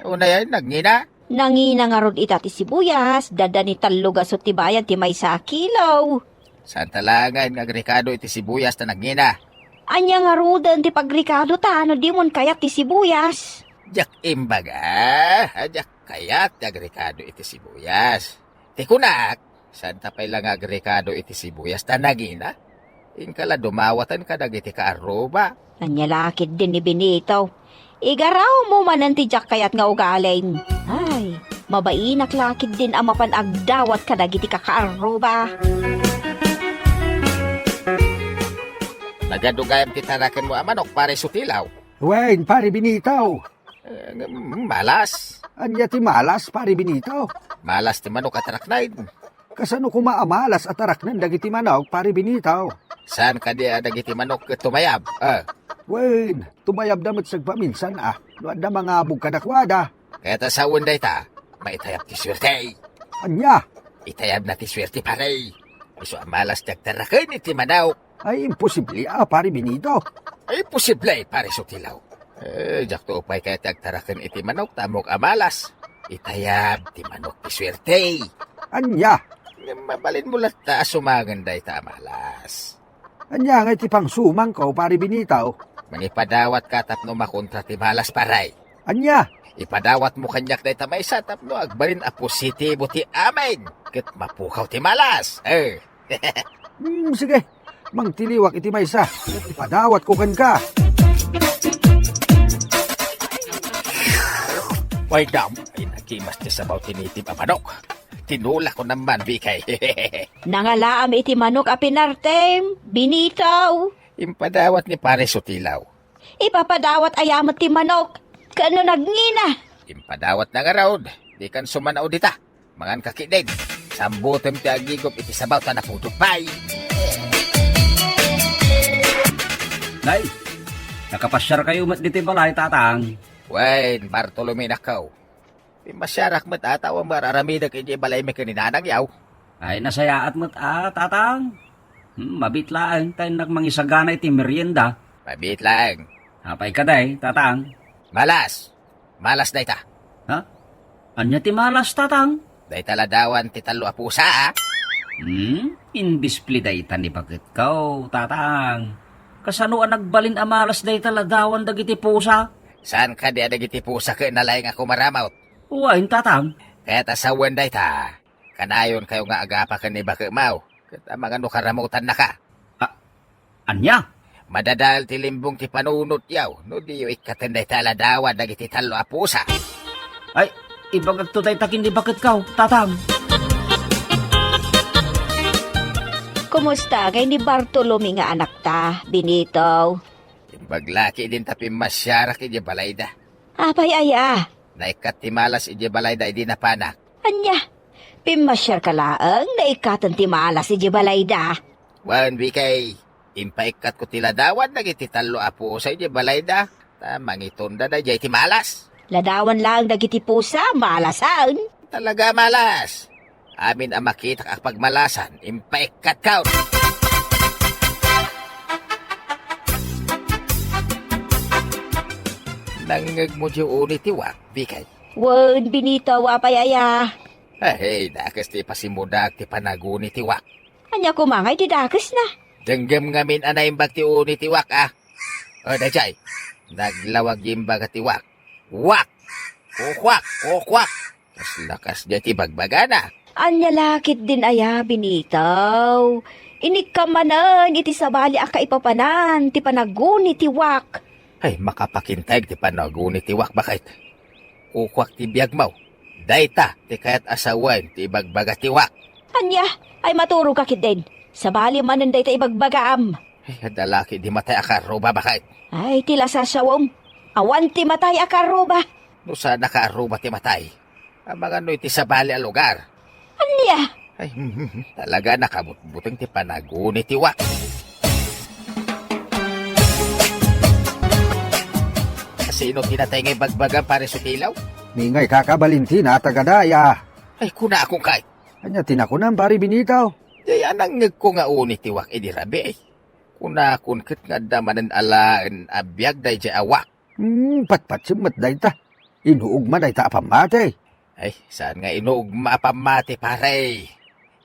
Una yan, nagngina. Nangina nga rod ita ti sibuyas, dada ni talugas o tibayan ti may sa kilaw. Saan talangan nga agrikado iti sibuyas na nagngina. Anya nga rodan ti pagrikado ta, ano di mon kayat ti sibuyas. Jak imbaga, jak kayat ti agrikado iti sibuyas. Ti kunak, saan tapay lang agrikado iti sibuyas na nagngina. Ingkala dumawatan ka dagiti kaaroba. Anya lakid din ni Benito. Igaraw mo man ti jak kayat nga ugaling. Ay, mabainak lakid din ang mapanagdawat ka dagiti kakaaroba. Nagadugayam ti tarakan mo amanok pare sutilaw. Wen, pare Benito. Malas. Anya ti malas, pare Benito. Malas ti manok at raknaid. Kasano kumaamalas at araknan dagiti manok, pare Benito. Saan ka di dagiti manok tumayab? Wen, tumayab damat sagpaminsan Luad na mga abog kadakwada. Kaya ta sa unday ta, maitayab ti swerte. Anya, Itayab na ti swerte pare. Iso amalas ti agtarakan iti manok. ay imposible pare Benito. Ay posible pare sutilaw. Jak to upay kaya ti agtarakan iti manok tamok amalas. Itayab ti manok ti swerte. Anya, Mabalin mo lang ta sumaganday ta amalas. anya nga ti pangsumang ko, pare Benito. Manipadawat ka tapno makontra ti malas paray. Anya, Ipadawat mo kanyak day tamay sa tapno agbarin a positibo ti amin. Ket mapukaw ti malas. sige, mangtiliwak iti maysa. Ipadawat ko kan ka. Why dam, ay nakimas ti sabaw tinitip a manok. Tinula ko naman, Bikay. Nangalaam iti manok a pinartem, Benito. Impadawat ni pare sutilaw. Ipapadawat ayamat ti manok. Kano nagngina? Impadawat na nga raod. Di kan sumanaw dita. Mangan kakidid. Sambutem ti agigop iti sabaw ta naputupay. Nay, nakapasyar kayo mat diti balay, tatang. Wen, Bartolome nakaw. Masyarak mat ataw ang mararamida kay di balay may kaninanang yaw. Ay, nasayaat mat tatang. Mabitlaan tayo nagmangisagana iti merienda. Mabit lang. Hapay ka day, tatang. Malas. Malas na ita. Ha? Anya ti malas, tatang? Day taladawan ti talo a pusa, ah. Indisplay day ni bakit kao, tatang. Kasano ang nagbalin amalas day taladawan dagiti pusa? Saan ka di adagiti pusa ka nalay nga kumaramot? Uwain, tatang. Kaya tasawan day ta. Kanayon kayo nga agapa ka ni baka mau. Kat mga no karamutan na ka. Anya? Madadal ti limbong ti panunot yaw. No di yung ikatenday taladawan dagiti talo a pusa. Ay, ibagag to day takin di bakit kao, tatang. Kumusta kay ni Bartolome nga anak ta, Benito? Baglaki din tapi masyara ki balayda. Apay aya. Naikat ti malas ije balayda idi napanak. Anya, pimasyar ka laang na ikatan ti malas si Jibalayda. Wan bikay, impaikat ko tiladawan dagiti talo a pusa ije balayda. Mangitonda da jay ti malas. Ladawan lang dagiti pusa, malasan. Talaga malas. Amin ang makita kak pagmalasan, impaikat kaun. Nangag mo diyo unit tiwak, bikay. Wan, Benito, apay aya. Ay, dakas ti pasimudag ti panaguni tiwak. Anya kumangay ti dakas na. Denggam ngamin anay imbag ti uni tiwak, ah. O, dajay, naglawag imbag tiwak. Wak! Kukwak! Kukwak! Mas lakas diya ti bagbagana. Anya lakit din aya, Benito. Inikamanan iti sabali aka ipapanan, ti panaguni ti wak. Ay, makapakintag ti panaguni tiwak bakit? Kukwak ti biyag mau. Dayta, ti kayat asawan ti bagbaga tiwak. Anya, ay maturo ka kit din. Sabali manan day ta ibagbagaam. Ay, dalaki di matay akaruba bakit? Ay, tila sasawom. Awan ti matay akaruba. No sana kaaruba ti matay. Ang mga no iti sabali a lugar. Anya, Ay, talaga nakabutbuteng ti panaguni tiwak. Sino tinatay ngay bagbagan pare sa tilaw? Mingay kakabalintina tagadaya. Ay, kuna akong kay. Anya tinakunan pari binitaw. Di anang ko nga uni tiwak idirabi eh. Kuna kun ket nga damanan alaan abiyag day jay awak. Patpat simat day ta. Inuugma day ta apamate. Ay, saan nga inuog mapamati pare?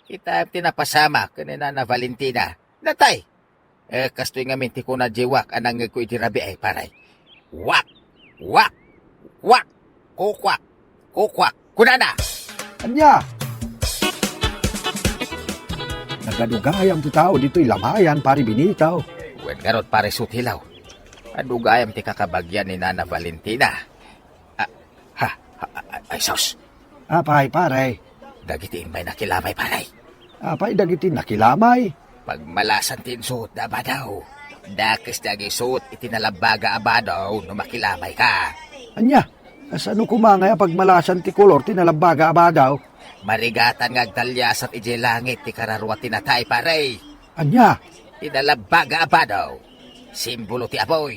Kita tinapasama kanina na Valentina. Natay! Kastoy nga minti ko na jiwak anang ko idirabi ay pare. Wak! Wak! Wak! Kukwak! Kukwak! Kunana! Anya! Nagadugayam ti tao dito'y lamayan pari binitaw. Wen garot pare sutilaw. Adugayam ti kakabagyan ni Nana Valentina. Ay sos! Apay pare. Dagiti may nakilamay pare. Apay dagiti nakilamay. Pagmalasan tin suot na ba daw? Dakis dagi suot itinalabaga aba daw no makilamay ka. Anya, asano kumangay pagmalasan ti kolor tinalabaga abadaw? Marigatan nga agdalyasat ije langit ti kararwa tinatay pare. Anya, Tinalabaga aba daw. Simbolo ti apoy.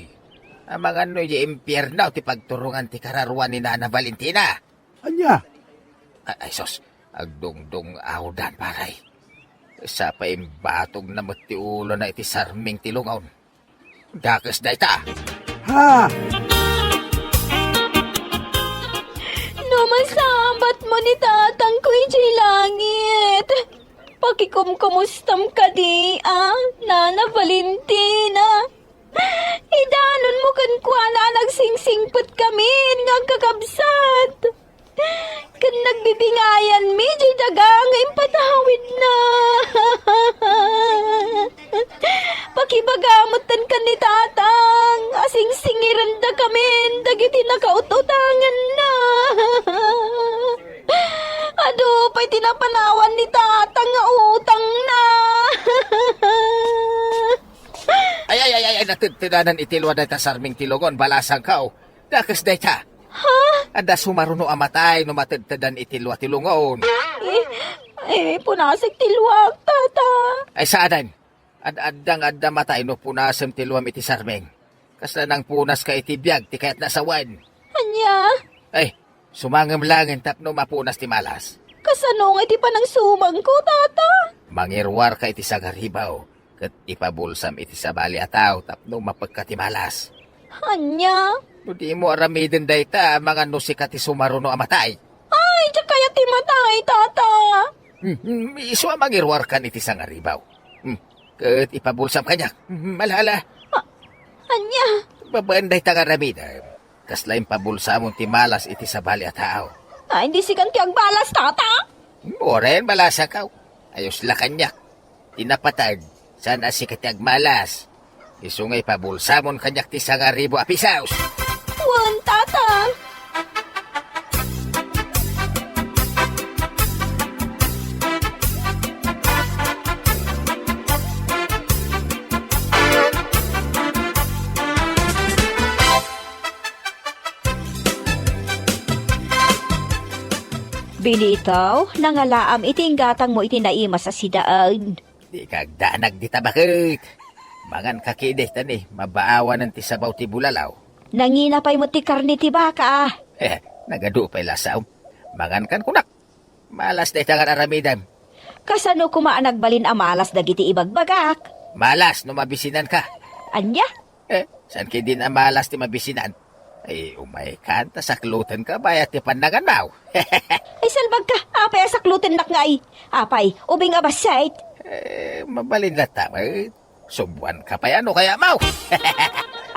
Ang mga no ije impyerno ti pagturungan ti kararwa ni Nana Valentina. anya, Ay sos, agdungdong awdan paray. Sa pa imbatog na ti ulo na iti sarming tilungaw. Dakas da ita. ha! Namasambat mo ni tatang ko iti langit. Pakikumkumustam ka di, Nana Valentina. Idanon mo kan kwa na nagsingsingput kami nga kakabsat. Kan nagbibingayan mi, di dagang impatawid na. Pakibagamutan ka ni tatang, asing singiran da kami, dagiti nakaututangan na. Ado, pa'y tinapanawan ni tatang nga utang na. Ay, natitinanan itilwa na ita sarming tilugon, balasang kao. Dakas da ita. Ha? Anda sumaruno amatay no matagtadan itilwa tilungon. Punasig tilwak, tata. Ay saadan, adda matay no punasem tilwam iti sarming. Kasla nang punas ka iti biyag, ti kayat nasawan. Anya? Ay, sumangam langin tapno mapunas ti malas. Kasano nga iti panang sumang ko, tata? Mangirwar ka iti sagaribaw, kat ipabulsam iti sabali ataw tapno mapagkati malas. Anya? No di mo aramidin dayta, mga nusika ti sumaruno amatay. Ha? matay, tata. Iso ang mangirwar ka iti sang aribaw. Kat ipabulsam kanya. Malala. Anya, Babanday taga ramida. Kaslaim pabulsamon ti malas iti sa bali at tao. hindi si kanti ang balas, tata. Oren, malasa ka. Ayos la kanya. Tinapatad. Sana si katiag malas. Isungay pabulsamon kanyak ti sang aribo apisaos. Wan, tata. Binitaw, nangalaam iting gatang mo itinaima sa sidaan. Di kagdanag di tabakit. Mangan kakideh tani, mabaawan ng tisabaw ti bulalaw. Nanginapay mo ti karni ti baka. Nagadu pa'y lasaw. Mangan kan kunak. Malas na itangan aramidam. Kasano kumaan nagbalin amalas dagiti ibagbagak. Malas no mabisinan ka. Anya? San ki din ang malas ti mabisinan? Ay, umay kanta saklutan ka bayat ti pandangan daw. Ay salbag ka, apay asaklutin nak ngay. Apay, ubing abasait. Mabalin na tamay. Sumbuan ka pa yan o kaya mau.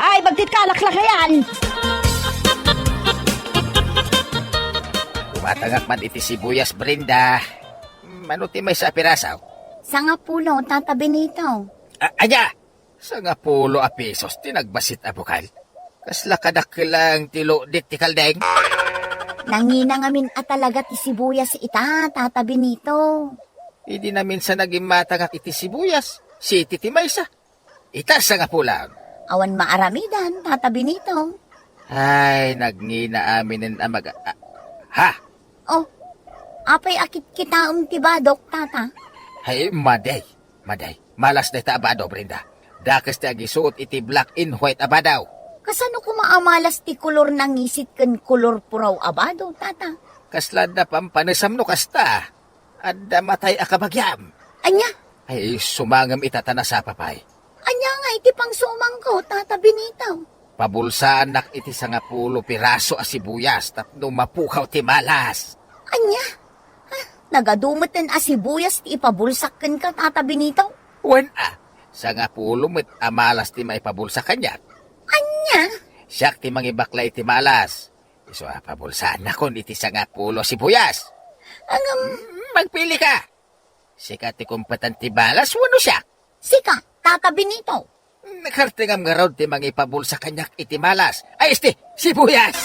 Ay, bagtit kalak-lak na yan. Tumatangak man iti sibuyas, Brenda. Manuti may sa pirasaw. Sa nga pulo, Tata Benito. Anya! Sa nga pulo a pesos, tinagbasit a bukal. Kasla kadakilang tilo dit ti kaldeng. Nangina ngamin at talaga ti sibuyas ita, Tata Benito. Hindi na minsan naging matangak iti sibuyas. Si iti ti maysa. Ita sa nga pulang. Awan maaramidan, Tata Benito. Ay, nagngina aminin ang ha? Oh, apay akit kita tibadok, Tata. Ay, maday. Malas na ita abado, Brenda. Dakas ti agisuot iti black and white abadaw. Kasano kumaamalas ti kulor ng isit ken kulor puraw abado, Tata? Kaslad na pampanasam no kasta. Adda matay akabagyam. Anya? Ay, sumangam itatana sa papay. Anya nga iti pang sumang ko, Tata Benito. Pabulsaan nak iti sa nga pulo piraso a sibuyas tapno mapukaw ti malas. Anya? Nagadumot ng asibuyas ti ipabulsak ken ka, Tata Benito? Wen sa nga pulo met amalas ti maipabulsa kanya. Anya? Siyak ti mangibaklay ti malas. Iso pabulsaan na kon iti sa nga pulo sibuyas. Magpili ka. Sika ti kumpetan ti balas, wano siya? Sika, Tata Benito. Nakartingam nga raw ti mangipabulsa kanyak iti malas. Ay, sibuyas!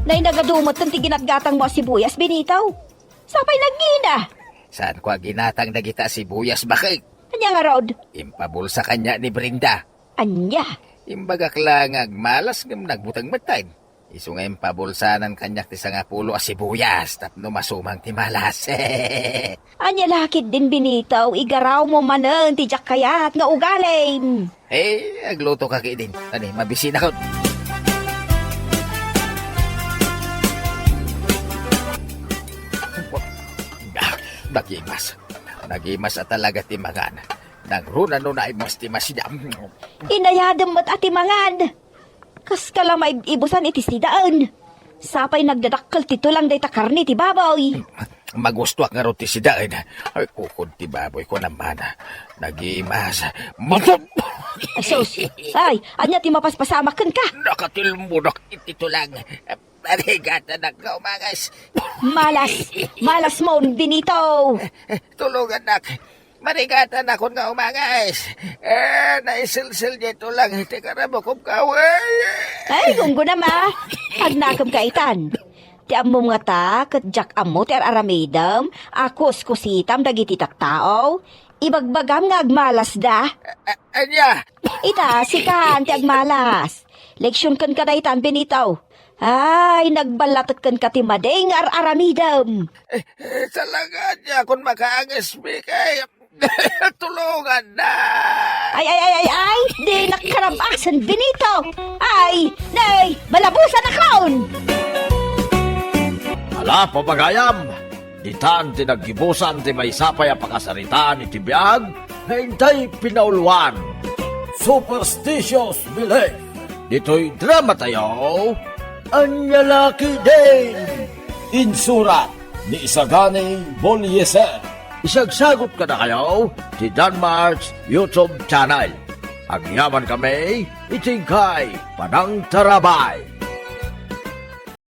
Nay nagadumot ng tiginatgatang mo sibuyas, Benitaw. Sapay nagina. Saan ko ginatang nagita sibuyas bakit? Anya nga rod? Impabulsa kanya ni Brenda. Anya? Imbagak lang malas ngam nagbutang matay. Isu nga impabulsanan kanyak ti nga pulo a sibuyas tapno masumang ti malas. Anya lakit din, Benitaw. Igaraw mo manan ti jak kayat nga ugalim. Agluto ka din. Ani, mabisina ko. Nagimas at talaga timangan. Nagruna no na imas ti masidam. Inayadam mo't atimangan. Kas ka lang maibusan iti sidaan. Sapay nagdadakkel tito lang day takarni ti baboy. Magusto nga ro ti sidaan. Ay kukod ti baboy ko naman. Nagimas. Ay sus, ay, anya ti mapaspasamakon ka. Nakatilmudok itito lang. Marigata na ka umagas. Malas mo, Benito. Tulungan nak. Marigata na ko nga umagas. Naisilsil dito lang. Teka na mo kong kaway. Ay, gunggo na ma. Agnakam kaitan. Ti ammo nga ta, kat jak ammo ti aramidam, akos kusitam dagiti taktao. Ibagbagam nga agmalas da. Anya? Ita, sikan ti agmalas. Leksyon kan kadaitan, Benito. Ay, nagbalatot kan katimaday nga aramidam. Talaga niya kung makaangas mi kay tulungan na. Ay, di nakarabasan, Benito. Ay, nay, balabusan na kaon. Ala, papagayam! Ditan tinaggibusan ti may sapay ang pakasaritaan iti biyag na hintay pinaulwan. Superstitious belief. Dito'y drama tayo. Anyalaki din! Insurat ni Isagani Bolyeser. Isagsagot ka na kayo si Danmar's YouTube channel. Ang yaman kami, itingkay Panang Tarabay.